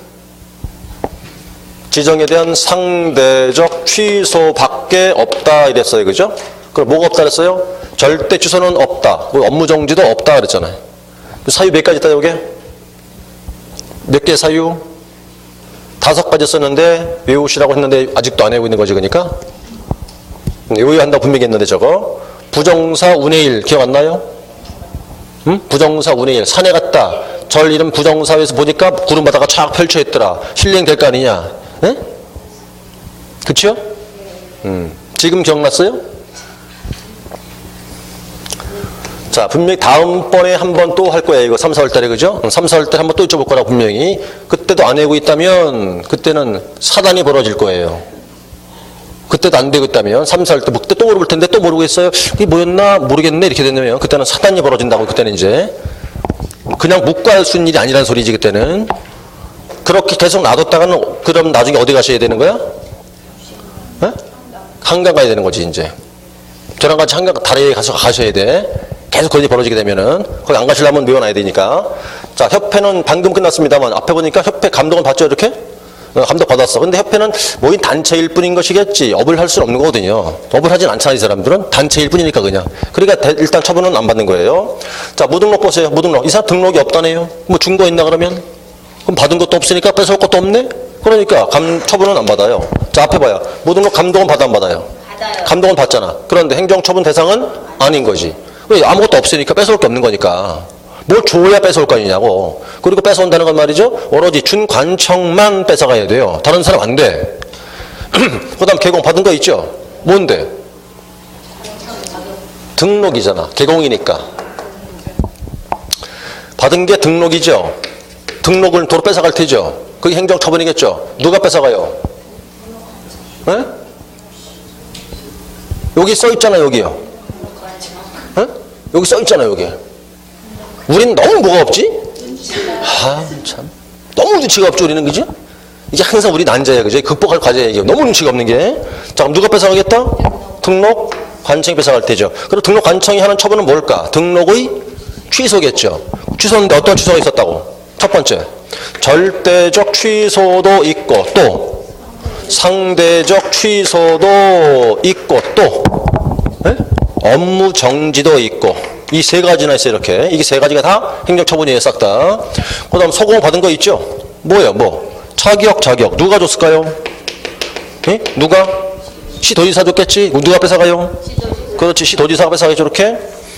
지정에 대한 상대적 취소밖에 없다 이랬어요. 그죠? 그럼 뭐가 없다 그랬어요? 절대 취소는 없다. 업무 정지도 없다 그랬잖아요. 사유 몇 가지 있다 여기? 몇 개 사유? 5가지 썼는데 외우시라고 했는데 아직도 안 외우고 있는 거지 그러니까? 외워야 한다고 분명히 했는데 저거 부정사 운의 일 기억 안 나요? 응? 부정사 운의 일 산에 갔다 절 이름 부정사에서 보니까 구름 바다가 쫙 펼쳐 있더라. 힐링될 거 아니냐? 에? 그쵸? 지금 기억났어요? 자, 분명히 다음번에 한 번 또 할 거예요. 이거 3, 4월 달에, 그죠? 3, 4월 달에 한 번 또 여쭤볼 거라 분명히. 그때도 안 외우고 있다면, 그때는 사단이 벌어질 거예요. 그때도 안 되고 있다면, 3, 4월 때, 그때 또 물어볼 텐데 또 모르겠어요. 이게 뭐였나? 모르겠네. 이렇게 되면, 그때는 사단이 벌어진다고, 그때는 이제. 그냥 묵고 할 수 있는 일이 아니라는 소리지, 그때는. 그렇게 계속 놔뒀다가는, 그럼 나중에 어디 가셔야 되는 거야? 에? 한강 가야 되는 거지, 이제. 저랑 같이 한강, 다리에 가셔야 돼. 계속 거기 벌어지게 되면은 거기 안 가시려면 외워놔야 되니까. 자, 협회는 방금 끝났습니다만 앞에 보니까 협회 감독은 받죠 이렇게? 감독 받았어. 근데 협회는 모인 단체일 뿐인 것이겠지. 업을 할 수는 없는 거거든요. 업을 하진 않잖아 이 사람들은. 단체일 뿐이니까 그냥. 그러니까 일단 처분은 안 받는 거예요. 자, 무등록 보세요. 무등록. 이 사람 등록이 없다네요. 뭐 증거 있나 그러면? 그럼 받은 것도 없으니까 뺏어올 것도 없네? 그러니까 처분은 안 받아요. 자, 앞에 봐요. 무등록 감독은 받아 안 받아요? 받아요. 감독은 받잖아. 그런데 행정처분 대상은 아닌 거지. 왜? 아무것도 없으니까 뺏어올 게 없는 거니까. 뭘 줘야 뺏어올 거 아니냐고. 그리고 뺏어온다는 건 말이죠. 오로지 준관청만 뺏어가야 돼요. 다른 사람 안 돼. 그 다음 개공 받은 거 있죠? 뭔데? 등록이잖아. 개공이니까. 받은 게 등록이죠. 등록을 도로 뺏어갈 테죠. 그게 행정처분이겠죠. 누가 뺏어가요? 에? 여기 써 있잖아 여기요. 에? 여기 써 있잖아 여기. 우린 너무 뭐가 없지? 아, 참. 너무 눈치가 없죠, 우리는, 그지? 이게 항상 우리 난자야, 그지? 극복할 과제야, 이게. 너무 눈치가 없는 게. 자, 그럼 누가 뺏어가겠다? 등록 관청이 뺏어갈 테죠. 그리고 등록 관청이 하는 처분은 뭘까? 등록의 취소겠죠. 취소인데 어떤 취소가 있었다고? 첫 번째. 절대적 취소도 있고, 또, 상대적 취소도 있고, 또, 에? 업무 정지도 있고, 이 세 가지나 있어요, 이렇게. 이게 세 가지가 다 행정처분이에요, 싹 다. 그 다음 소공 받은 거 있죠? 뭐예요, 뭐? 자격. 누가 줬을까요? 에? 누가? 시도지사 줬겠지? 누가 뺏어가요? 그렇지, 시도지사가 뺏어가겠죠, 이렇게.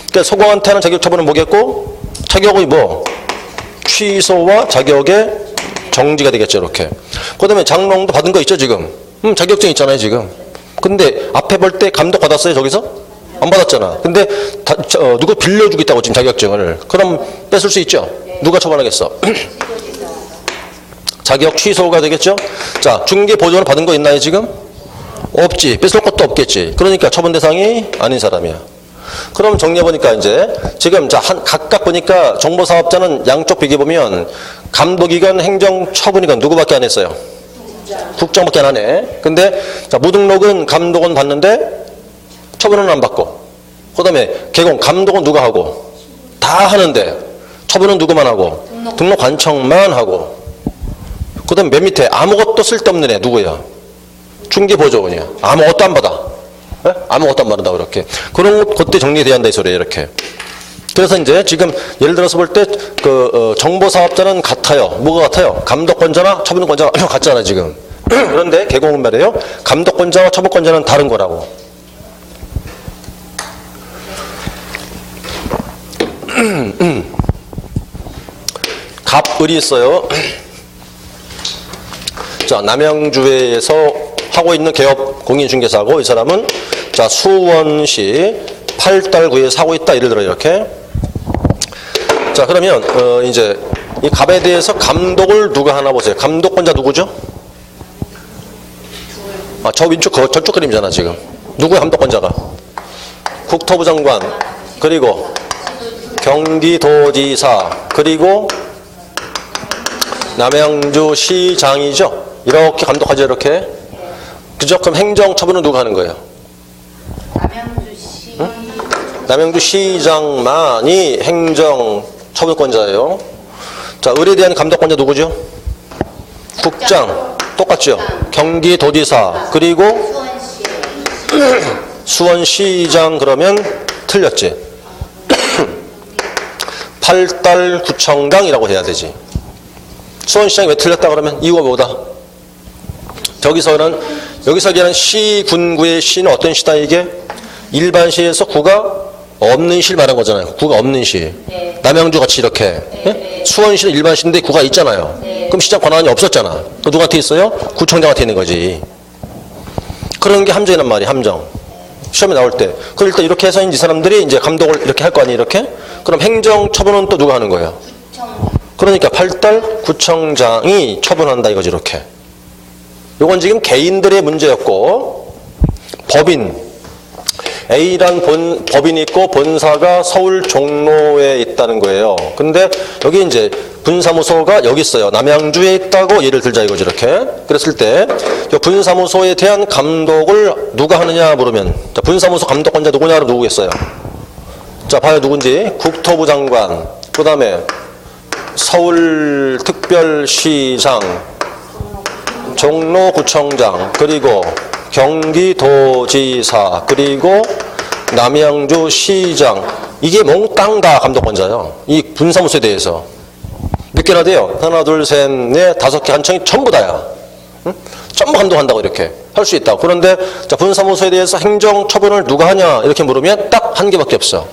그러니까 소공한테 하는 자격처분은 뭐겠고? 자격의 뭐? 취소와 자격의 정지가 되겠죠, 이렇게. 그 다음에 장롱도 받은 거 있죠, 지금? 자격증 있잖아요, 지금. 근데 앞에 볼 때 감독 받았어요, 저기서? 안 받았잖아. 근데 누가 빌려주겠다고 지금 자격증을. 그럼 뺏을 수 있죠? 누가 처벌하겠어? 자격 취소가 되겠죠? 자, 중개 보조를 받은 거 있나요 지금? 없지. 뺏을 것도 없겠지. 그러니까 처분 대상이 아닌 사람이야. 그럼 정리해보니까 이제 지금 자, 각각 보니까 정보사업자는 양쪽 비교해보면 감독이건 행정처분이건 누구밖에 안 했어요? 국장밖에 안 하네. 근데 자, 무등록은 감독은 받는데 처분은 안 받고, 그 다음에 개공 감독은 누가 하고 다 하는데 처분은 누구만 하고 등록 관청만 하고, 그 다음에 맨 밑에 아무것도 쓸데없는 애 누구야? 중개보조원이야. 아무것도 안 받아. 에? 아무것도 안 받는다 그렇게. 그런 것 그때 정리돼야 한다 이 소리야 이렇게. 그래서 이제 지금 예를 들어서 볼 때 그 정보사업자는 같아요. 뭐가 같아요? 감독권자나 처분권자가 같잖아 지금. 그런데 개공은 말이에요. 감독권자와 처분권자는 다른 거라고. 갑을이 있어요. 자, 남양주에서 하고 있는 개업 공인중개사고, 이 사람은 자, 수원시 8달구에서 하고 있다. 예를 들어 이렇게. 자, 그러면 이제 이 갑에 대해서 감독을 누가 하나 보세요. 감독권자 누구죠? 아, 저 왼쪽 저쪽 그림이잖아 지금. 누구야 감독권자가? 국토부 장관, 그리고 경기도지사, 그리고 남양주시장이죠. 이렇게 감독하죠, 이렇게. 그죠? 그럼 행정처분은 누가 하는 거예요? 응? 남양주시장만이 행정처분권자예요. 자, 을에 대한 감독권자 누구죠? 국장. 똑같죠? 경기도지사 그리고 수원시장 그러면 틀렸지. 8달구청장이라고 해야 되지. 수원시장이 왜 틀렸다 그러면 이유가 뭐다? 여기서 얘기하는 시, 군구의 시는 어떤 시다 이게? 일반 시에서 구가 없는 시를 말한 거잖아요. 구가 없는 시. 네. 남양주 같이 이렇게. 네. 예? 네. 수원시는 일반 시인데 구가 있잖아요. 네. 그럼 시장 권한이 없었잖아. 또 누구한테 있어요? 구청장한테 있는 거지. 그런 게 함정이란 말이야, 함정. 시험에 나올 때. 그럼 일단 이렇게 해서 이 사람들이 이제 감독을 이렇게 할 거 아니에요, 이렇게? 그럼 행정 처분은 또 누가 하는 거예요? 그러니까 8달 구청장이 처분한다 이거지, 이렇게. 요건 지금 개인들의 문제였고, 법인. A란 법인이 있고 본사가 서울 종로에 있다는 거예요. 근데 여기 이제 분사무소가 여기 있어요. 남양주에 있다고 예를 들자 이거지, 이렇게. 그랬을 때, 이 분사무소에 대한 감독을 누가 하느냐 물으면, 자, 분사무소 감독권자 누구냐로 누구겠어요? 자, 봐요, 누군지. 국토부 장관, 그 다음에 서울특별시장, 종로구청장, 그리고 경기도지사, 그리고 남양주시장. 이게 몽땅 다 감독권자예요. 이 분사무소에 대해서. 몇 개나 돼요? 하나, 둘, 셋, 넷, 다섯 개 한청이 전부 다야. 응? 전부 감독한다고 이렇게 할 수 있다고. 그런데 자, 분사무소에 대해서 행정처분을 누가 하냐 이렇게 물으면 딱 한 개밖에 없어.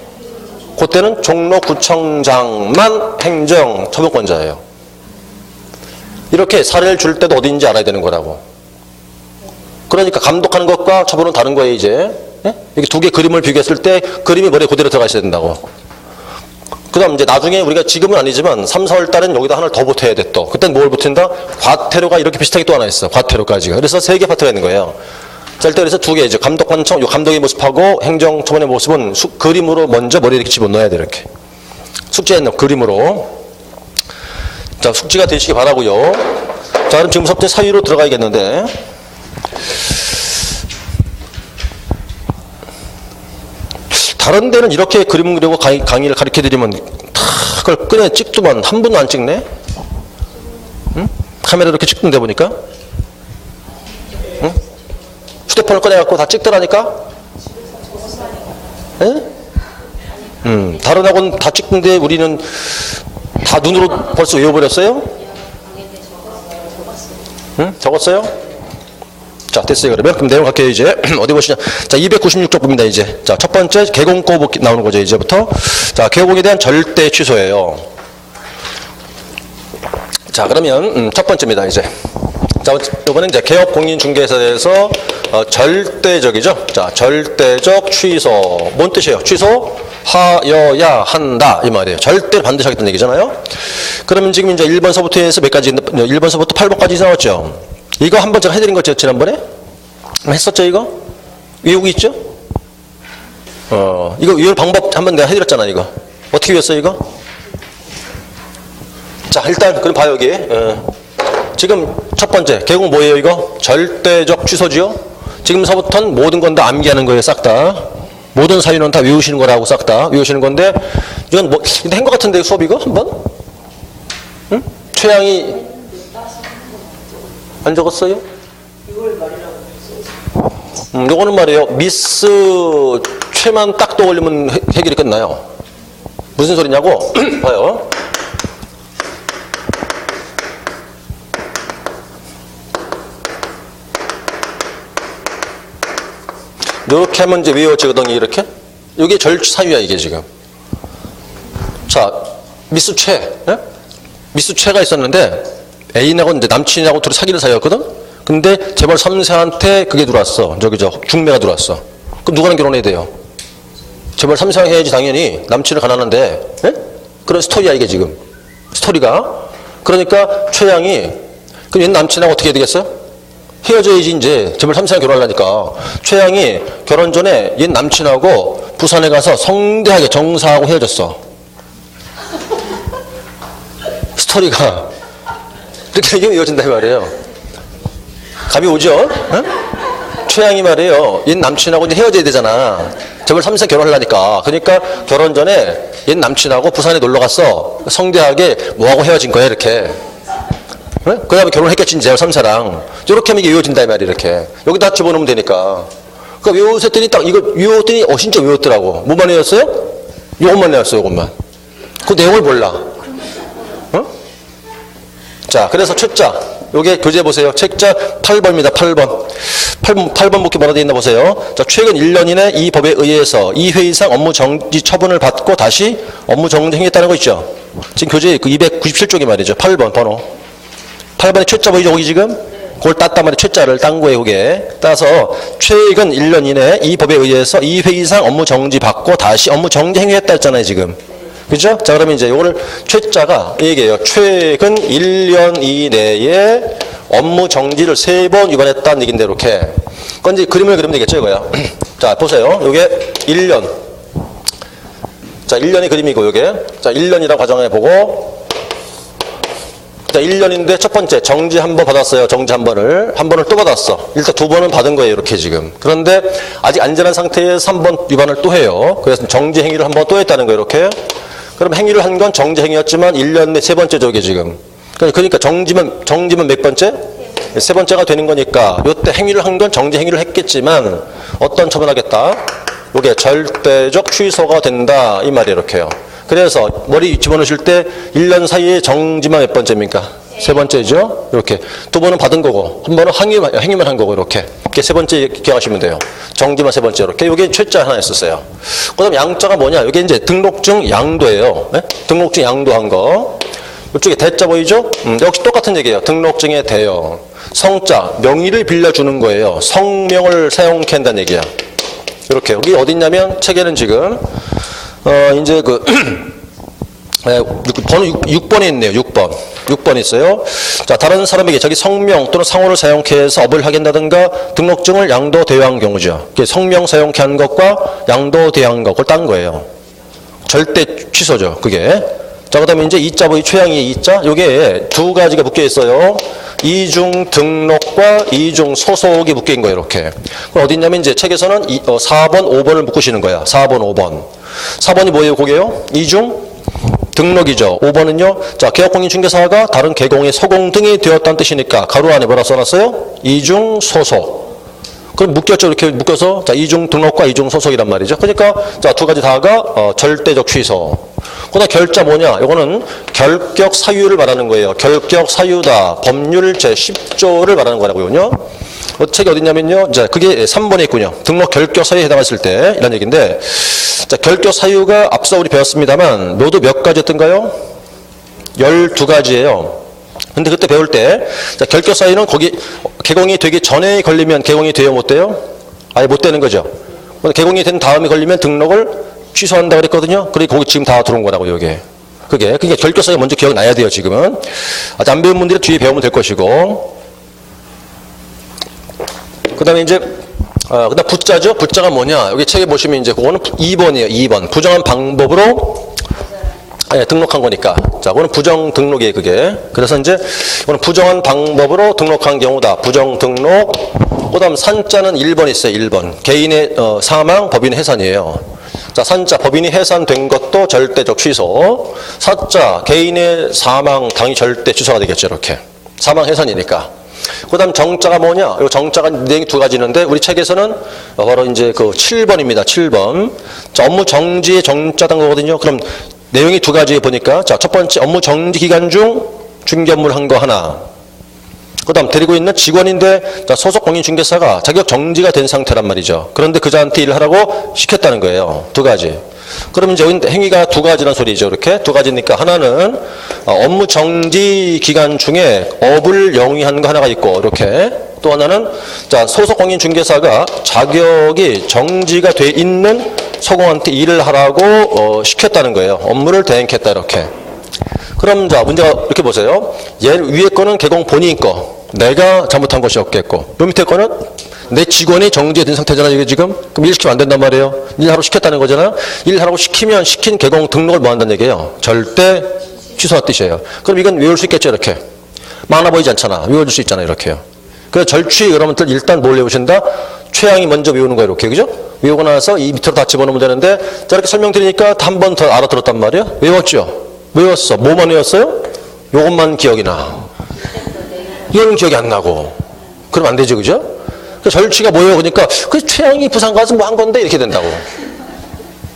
그때는 종로구청장만 행정처분권자예요. 이렇게 사례를 줄 때도 어딘지 알아야 되는 거라고. 그러니까 감독하는 것과 처분은 다른 거예요, 이제. 예? 이렇게 두 개 그림을 비교했을 때 그림이 머리에 그대로 들어가 있어야 된다고. 그 다음 이제 나중에 우리가 지금은 아니지만 3, 4월 달엔 여기다 하나를 더 붙여야 돼 또. 그땐 뭘 붙인다? 과태료가 이렇게 비슷하게 또 하나 있어. 과태료까지가. 그래서 3개 파트가 있는 거예요. 자, 일단 그래서 2개 이제 감독관청, 요 감독의 모습하고 행정처분의 모습은 그림으로 먼저 머리에 이렇게 집어넣어야 돼, 이렇게. 숙제했는 그림으로. 자, 숙지가 되시기 바라고요. 자, 그럼 지금부터 사유로 들어가야겠는데. 다른 데는 이렇게 그림 그리고 강의를 가르쳐 드리면 다 그걸 그냥 찍더만 한 분도 안 찍네? 응? 카메라 이렇게 찍던데 보니까? 응? 휴대폰을 꺼내갖고 다 찍더라니까? 응? 다른 학원 다 찍던데 우리는 다 눈으로 벌써 외워버렸어요? 응? 적었어요? 자, 됐어요. 그럼 내용 갈게요, 이제. 어디 보시냐. 자, 296쪽 봅니다, 이제. 자, 첫 번째, 개공고 나오는 거죠, 이제부터. 자, 개공에 대한 절대 취소예요. 자, 그러면, 첫 번째입니다, 이제. 자, 이번엔 이제 개업공인중개사에서 절대적이죠. 자, 절대적 취소. 뭔 뜻이에요? 취소? 하여야 한다. 이 말이에요. 절대로 반드시 하겠다는 얘기잖아요. 그러면 지금 이제 1번서부터 해서 몇 가지, 1번서부터 8번까지 나왔죠. 이거 한번 제가 해드린 거죠, 지난번에? 했었죠, 이거? 외우고 있죠? 이거 외울 방법 한번 내가 해드렸잖아, 이거. 어떻게 외웠어요, 이거? 자, 일단, 그럼 봐요, 여기. 지금 첫 번째, 개공 뭐예요, 이거? 절대적 취소지요? 지금서부터는 모든 건 다 암기하는 거예요, 싹 다. 모든 사유는 다 외우시는 거라고 싹 다 외우시는 건데, 이건 뭐, 한 것 같은데, 수업 이거? 한번? 응? 최양이, 안 적었어요? 요거는 말이에요. 미스 최만 딱 떠올리면 해결이 끝나요. 무슨 소리냐고? 봐요. 이렇게 하면 이제 외워지거든요, 이렇게. 이게 절사유야, 이게 지금. 자, 미스 최. 네? 미스 최가 있었는데, 애인하고 이제 남친하고 둘이 사귀는 사이였거든? 근데 재벌 3세한테 그게 들어왔어. 중매가 들어왔어. 그럼 누구랑 결혼해야 돼요? 재벌 3세랑 해야지, 당연히. 남친을 가난한데. 예? 그런 스토리야, 이게 지금. 스토리가. 그러니까 최양이, 그럼 얘 남친하고 어떻게 해야 되겠어? 헤어져야지, 이제. 재벌 3세랑 결혼하려니까. 최양이 결혼 전에 얘 남친하고 부산에 가서 성대하게 정사하고 헤어졌어. 스토리가. 이렇게 얘기하면 이어진다, 이 말이에요. 감이 오죠? 응? 최양이 말이에요. 옛 남친하고 이제 헤어져야 되잖아. 재벌 3세 결혼하려니까. 그러니까 결혼 전에 옛 남친하고 부산에 놀러 갔어. 성대하게 뭐하고 헤어진 거야, 이렇게. 그 다음에 결혼했겠지, 이제 3사랑. 이렇게 하면 이게 외워진다, 이 말이 이렇게. 여기다 집어넣으면 되니까. 그러니까 외우셨더니 딱 이거 외웠더니, 진짜 외웠더라고. 뭐만 외웠어요? 요것만 외웠어요, 요것만. 그 내용을 몰라. 자, 그래서 첫자. 요게 교재 보세요. 책자 8번입니다. 8번 목기 뭐라 되어 있나 보세요. 자, 최근 1년 이내 이 법에 의해서 2회 이상 업무 정지 처분을 받고 다시 업무 정지 행위했다는 거 있죠. 지금 교재 그 297쪽에 말이죠. 8번 번호. 8번에 최자 보이죠, 거기 지금? 그걸 땄단 말이에요. 최자를 딴 거예요, 그게. 따서 최근 1년 이내 이 법에 의해서 2회 이상 업무 정지 받고 다시 업무 정지 행위했다 했잖아요, 지금. 그죠? 자, 그러면 이제 요거를 최자가 얘기해요. 최근 1년 이내에 업무 정지를 3번 위반했다는 얘기인데, 이렇게. 그건 이제 그림을 그리면 되겠죠, 이거야. 자, 보세요. 요게 1년. 자, 1년의 그림이고, 요게. 자, 1년이라고 가정해보고. 자, 1년인데 첫 번째, 정지 한 번 받았어요. 정지 한 번을 또 받았어. 일단 2번은 받은 거예요, 이렇게 지금. 그런데 아직 안전한 상태에서 3번 위반을 또 해요. 그래서 정지 행위를 한 번 또 했다는 거예요, 이렇게. 그럼 행위를 한 건 정지 행위였지만 1년 내 3번째죠, 이게 지금. 그러니까 정지면 몇 번째? 3번째가 되는 거니까 요때 행위를 한 건 정지 행위를 했겠지만 어떤 처분하겠다? 요게 절대적 취소가 된다, 이 말이 이렇게요. 그래서 머리 집어넣으실 때 1년 사이에 정지만 몇 번째입니까? 3번째죠? 이렇게. 2번은 받은 거고, 한 번은 행위만 한 거고, 이렇게. 이렇게 3번째 기억하시면 돼요. 정지만 3번째, 이렇게. 요게 최자 하나 있었어요. 그 다음 양자가 뭐냐? 요게 이제 등록증 양도예요. 네? 등록증 양도한 거. 이쪽에 대자 보이죠? 역시 똑같은 얘기예요. 등록증의 대요. 성자, 명의를 빌려주는 거예요. 성명을 사용케 한다는 얘기야. 이렇게. 여기 어딨냐면, 책에는 지금, 이제 번호 6번에 있네요. 6번 있어요. 자, 다른 사람에게 자기 성명 또는 상호를 사용케 해서 업을 하게 한다든가 등록증을 양도 대여한 경우죠. 성명 사용케 한 것과 양도 대여한 것, 그걸 딴 거예요. 절대 취소죠, 그게. 자, 그 다음에 이제 이자 보이 최양이 이자, 요게 두 가지가 묶여 있어요. 이중 등록과 이중 소속이 묶여 있는 거예요, 이렇게. 그럼 어딨냐면 이제 책에서는 4번, 5번을 묶으시는 거야. 4번, 5번. 4번이 뭐예요, 그게요? 이중 등록이죠. 5번은요. 자, 개업공인중개사가 다른 개공의 소공 등이 되었다는 뜻이니까 가로 안에 뭐라 써놨어요? 이중 소속. 그럼 묶였죠. 이렇게 묶여서 자, 이중 등록과 이중 소속이란 말이죠. 그러니까 자, 두 가지 다가 절대적 취소. 그다음 결자 뭐냐? 이거는 결격 사유를 말하는 거예요. 결격 사유다. 법률 제10조를 말하는 거라고요. 책이 어딨냐면요. 자, 그게 3번에 있군요. 등록 결격 사유에 해당했을 때 이런 얘기인데, 자, 결격 사유가 앞서 우리 배웠습니다만 모두 몇 가지였던가요? 12가지예요. 근데 그때 배울 때, 자, 결격 사유는 거기 개공이 되기 전에 걸리면 개공이 돼요, 못 돼요? 아예 못 되는 거죠. 개공이 된 다음에 걸리면 등록을 취소한다 그랬거든요. 그리고 거기 지금 다 들어온 거라고요, 이게. 그러니까 결격 사유가 먼저 기억나야 돼요, 지금은. 아직 안 배운 분들은 뒤에 배우면 될 것이고. 그 다음에 이제, 그 다음 부자죠? 부자가 뭐냐? 여기 책에 보시면 이제 그거는 2번이에요, 2번. 부정한 방법으로 등록한 거니까. 자, 그거는 부정 등록이에요, 그게. 그래서 이제, 이거는 부정한 방법으로 등록한 경우다. 부정 등록. 그 다음 산자는 1번 있어요, 1번. 개인의 사망, 법인의 해산이에요. 자, 산자, 법인이 해산된 것도 절대적 취소. 사자, 개인의 사망, 당연히 절대 취소가 되겠죠, 이렇게. 사망 해산이니까. 그 다음 정자가 뭐냐? 이 정자가 내용이 두 가지 있는데, 우리 책에서는 바로 이제 그 7번입니다, 7번. 자, 업무 정지의 정자단 거거든요. 그럼 내용이 두 가지 보니까, 자, 첫 번째, 업무 정지 기간 중 중개업무를 한 거 하나. 그 다음, 데리고 있는 직원인데, 자, 소속 공인중개사가 자격 정지가 된 상태란 말이죠. 그런데 그자한테 일을 하라고 시켰다는 거예요. 두 가지. 그러면 이제 행위가 두 가지란 소리죠. 이렇게 두 가지니까 하나는 업무 정지 기간 중에 업을 영위한 거 하나가 있고, 이렇게. 또 하나는, 자, 소속 공인중개사가 자격이 정지가 돼 있는 소공한테 일을 하라고 시켰다는 거예요. 업무를 대행했다, 이렇게. 그럼 자, 문제가 이렇게 보세요. 위에 거는 개공 본인 거. 내가 잘못한 것이 없겠고. 요 밑에 거는 내 직원이 정지된 상태잖아, 이게 지금. 그럼 일 시키면 안 된단 말이에요. 일하라고 시켰다는 거잖아요. 일하라고 시키면 시킨 개공 등록을 뭐 한다는 얘기예요. 절대 취소한 뜻이에요. 그럼 이건 외울 수 있겠죠, 이렇게. 많아 보이지 않잖아. 외워줄 수 있잖아, 이렇게요. 그래서 절취, 여러분들 일단 뭘 외우신다? 최양이 먼저 외우는 거예요, 이렇게. 그죠? 외우고 나서 이 밑으로 다 집어넣으면 되는데, 자, 이렇게 설명드리니까 한 번 더 알아들었단 말이에요. 외웠죠? 외웠어. 뭐만 외웠어요? 요것만 기억이 나. 이건 기억이 안 나고. 그럼 안 되죠, 그죠? 그 절취가 뭐예요? 그러니까 그 최양이 부산 가서 뭐 한 건데 이렇게 된다고.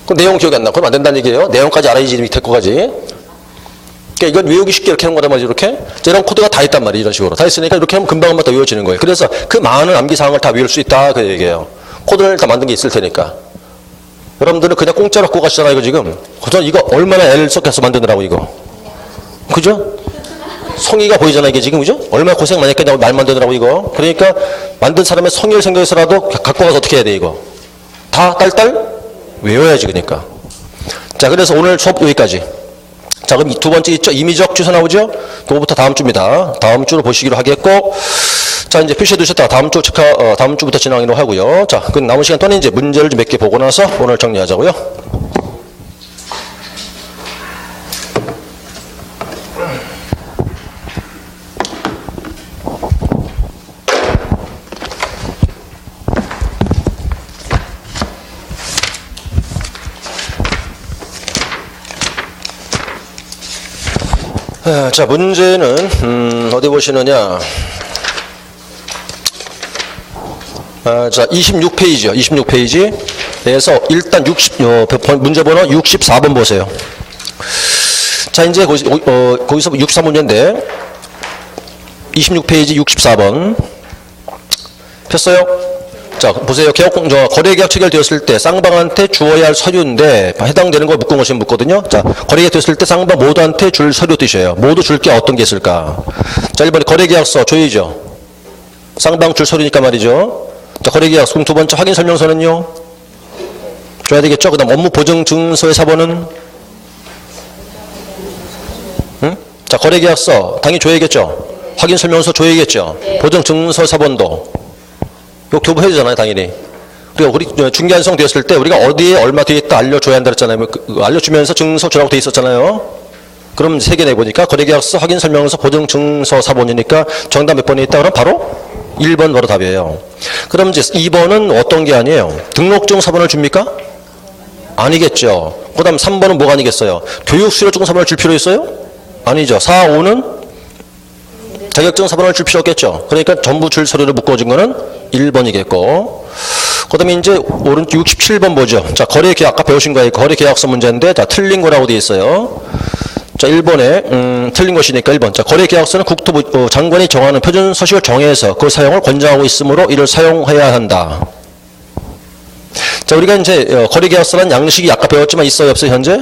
그 내용 기억이 안 나고. 그럼 안 된다는 얘기예요. 내용까지 알아야지 밑에 거까지. 그러니까 이건 외우기 쉽게 이렇게 하는 거란 말이죠, 이렇게. 이런 코드가 다 있단 말이에요, 이런 식으로. 다 있으니까 이렇게 하면 금방금방 다 외워지는 거예요. 그래서 그 많은 암기사항을 다 외울 수 있다, 그 얘기예요. 코드를 다 만든 게 있을 테니까. 여러분들은 그냥 공짜로 갖고 가시잖아요, 이거 지금. 저 이거 얼마나 애를 섞여서 만드느라고, 이거. 그죠? 성의가 보이잖아요, 이게 지금, 그죠? 얼마나 고생 많이 했겠냐고 말 만드느라고, 이거. 그러니까 만든 사람의 성의를 생각해서라도 갖고 가서 어떻게 해야 돼, 이거. 다 딸딸 외워야지, 그러니까. 자, 그래서 오늘 수업 여기까지. 자, 그럼 두 번째 있죠? 임의적 주소 나오죠? 그거부터 다음 주입니다. 다음 주로 보시기로 하겠고. 자, 이제 표시해 두셨다가 다음 주부터 진행하기로 하고요. 자, 그 남은 시간 동안 이제 문제를 좀 몇 개 보고 나서 오늘 정리하자고요. 자, 문제는 어디 보시느냐. 자, 26페이지요. 26페이지에서 일단 문제 번호 64번 보세요. 자, 이제 거기서 63문제인데 26페이지 64번 폈어요? 자, 보세요. 거래계약 체결되었을 때 쌍방한테 주어야 할 서류인데 해당되는 걸 묶은 것이 묻거든요. 자, 거래계약 되었을 때 쌍방 모두한테 줄 서류 뜻이에요. 모두 줄 게 어떤 게 있을까? 자, 1번에 거래계약서 줘야죠. 쌍방 줄 서류니까 말이죠. 자, 거래계약서. 그럼 두 번째 확인 설명서는요? 줘야 되겠죠? 그 다음 업무 보증 증서의 사본은? 응? 자, 거래계약서 당연히 줘야겠죠? 확인 설명서 줘야겠죠? 보증 증서 사본도. 이거 교부해야 되잖아요, 당연히. 그리고 우리 중개한성 되었을 때 우리가 어디에 얼마 뒤에 있다 알려줘야 한다 그랬잖아요. 알려주면서 증서 주라고 돼 있었잖아요. 그럼 세 개 내보니까 거래계약서, 확인 설명서, 보증 증서 사본이니까 정답 몇 번에 있다? 그럼 바로 1번 바로 답이에요. 그럼 이제 2번은 어떤 게 아니에요? 등록증 사본을 줍니까? 아니겠죠. 그 다음 3번은 뭐가 아니겠어요? 교육수료증 사본을 줄 필요 있어요? 아니죠. 4, 5는 자격증 사본을 줄 필요 없겠죠. 그러니까 전부 줄 서류를 묶어준 거는 1번이겠고. 그 다음에 이제 오른 67번 보죠. 자, 거래계약, 아까 배우신 거예요. 거래계약서 문제인데, 자, 틀린 거라고 되어 있어요. 자, 1번에, 틀린 것이니까 1번. 자, 거래계약서는 국토부 장관이 정하는 표준 서식을 정해서 그 사용을 권장하고 있으므로 이를 사용해야 한다. 자, 우리가 이제 거래계약서란 양식이 아까 배웠지만 있어요, 없어요, 현재?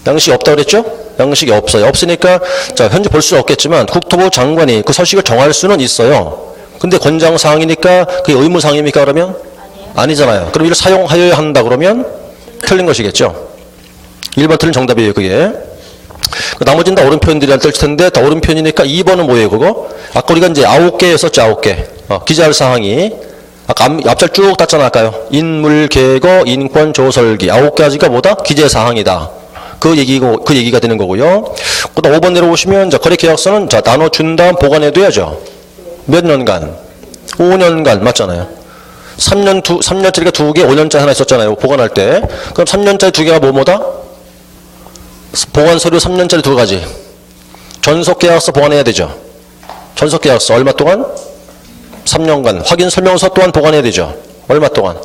양식이 없다고 그랬죠? 양식이 없어요. 없으니까, 자, 현재 볼 수는 없겠지만 국토부 장관이 그 서식을 정할 수는 있어요. 근데 권장사항이니까 그게 의무사항입니까, 그러면? 아니잖아요. 그럼 이를 사용하여야 한다, 그러면? 틀린 것이겠죠? 1번 틀린 정답이에요, 그게. 나머지는 다 옳은 표현들이 뜰 텐데, 다 옳은 표현이니까 2번은 뭐예요, 그거? 아까 우리가 이제 9개 썼죠, 9개. 기재할 사항이. 아까 앞절 쭉 땄잖아, 아까요. 인물, 계거, 인권, 조설기. 9가지가 뭐다? 기재사항이다. 그 얘기가 되는 거고요. 그 다음 5번 내려오시면, 자, 거래계약서는, 자, 나눠준 다음 보관해둬야죠. 몇 년간? 5년간, 맞잖아요. 3년짜리가 2개, 5년짜리 하나 있었잖아요. 보관할 때. 그럼 3년짜리 2개가 뭐다? 보관 서류 3년짜리 2가지. 전속계약서 보관해야 되죠. 전속계약서 얼마 동안? 3년간. 확인 설명서 또한 보관해야 되죠. 얼마 동안?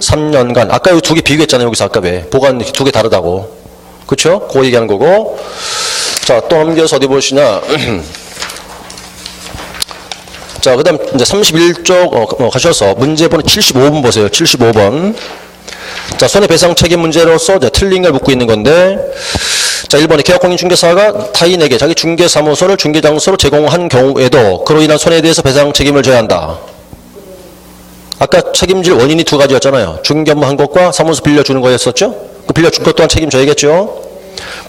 3년간. 아까 여기 2개 비교했잖아요. 여기서 아까 왜. 보관 2개 다르다고. 그쵸? 그거 얘기하는 거고. 자, 또 넘겨서 어디 보시냐. 자, 그 다음 이제 31쪽 가셔서 문제 번호 75번 보세요. 75번. 자, 손해배상 책임 문제로서 이제 틀린 걸 묻고 있는 건데, 자, 1번에 계약공인중개사가 타인에게 자기 중개사무소를 중개장소로 제공한 경우에도 그로 인한 손해에 대해서 배상 책임을 져야 한다. 아까 책임질 원인이 2가지였잖아요. 중개 업무 한 것과 사무소 빌려주는 거였었죠? 그 빌려준 것 또한 책임져야겠죠?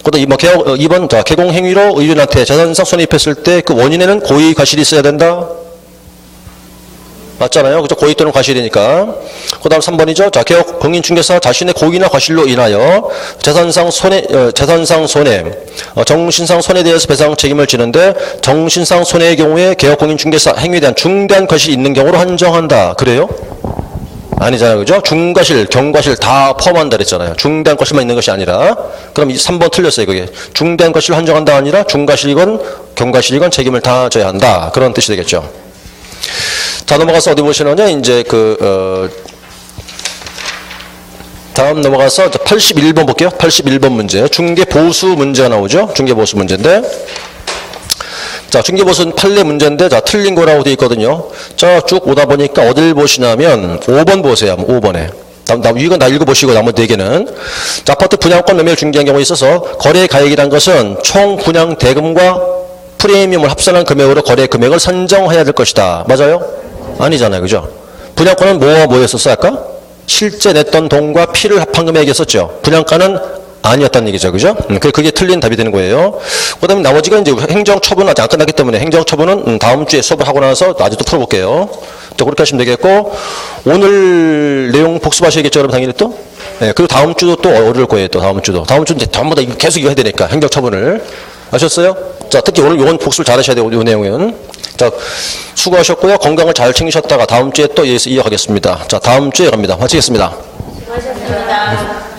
그 다음 2번, 자, 개공행위로 의뢰인한테 재산상 손해입혔을 때 그 원인에는 고의 과실이 있어야 된다. 맞잖아요. 그죠? 고의 또는 과실이니까. 그 다음 3번이죠. 자, 개업 공인중개사 자신의 고의나 과실로 인하여 재산상 손해, 정신상 손해에 대해서 배상 책임을 지는데 정신상 손해의 경우에 개업 공인중개사 행위에 대한 중대한 과실이 있는 경우로 한정한다. 그래요? 아니잖아요. 그죠? 중과실, 경과실 다 포함한다 그랬잖아요. 중대한 과실만 있는 것이 아니라. 그럼 3번 틀렸어요, 그게. 중대한 과실 한정한다 아니라 중과실이건 경과실이건 책임을 다 져야 한다. 그런 뜻이 되겠죠. 자, 넘어가서 어디 보시느냐, 이제 다음 넘어가서 81번 볼게요. 81번 문제. 중개보수 문제가 나오죠. 중개보수 문제인데. 자, 중개보수는 판례 문제인데, 자, 틀린 거라고 되어 있거든요. 자, 쭉 오다 보니까 어딜 보시냐면, 5번 보세요. 5번에. 이건 다 읽어보시고, 나머지 4개는. 자, 아파트 분양권 매매를 중개한 경우에 있어서, 거래 가액이란 것은 총 분양 대금과 프리미엄을 합산한 금액으로 거래 금액을 산정해야 될 것이다. 맞아요? 아니잖아요. 그죠? 분양권은 뭐와 뭐였었어, 아까? 실제 냈던 돈과 피를 합한 금액이었었죠. 분양가는 아니었다는 얘기죠. 그죠? 그게 틀린 답이 되는 거예요. 그 다음에 나머지가 이제 행정처분은 아직 안 끝났기 때문에 행정처분은 다음 주에 수업을 하고 나서 아직도 풀어볼게요. 자, 그렇게 하시면 되겠고, 오늘 내용 복습하셔야겠죠, 여러분, 당연히 또? 네, 그리고 다음 주도 또 어려울 거예요, 또 다음 주도. 다음 주는 이제 전부 다 계속 이거 해야 되니까, 행정처분을. 아셨어요? 자, 특히 오늘 요건 복습을 잘 하셔야 돼요, 이 내용은. 자, 수고하셨고요. 건강을 잘 챙기셨다가 다음 주에 또 이어가겠습니다. 자, 다음 주에 갑니다. 마치겠습니다. 수고하셨습니다.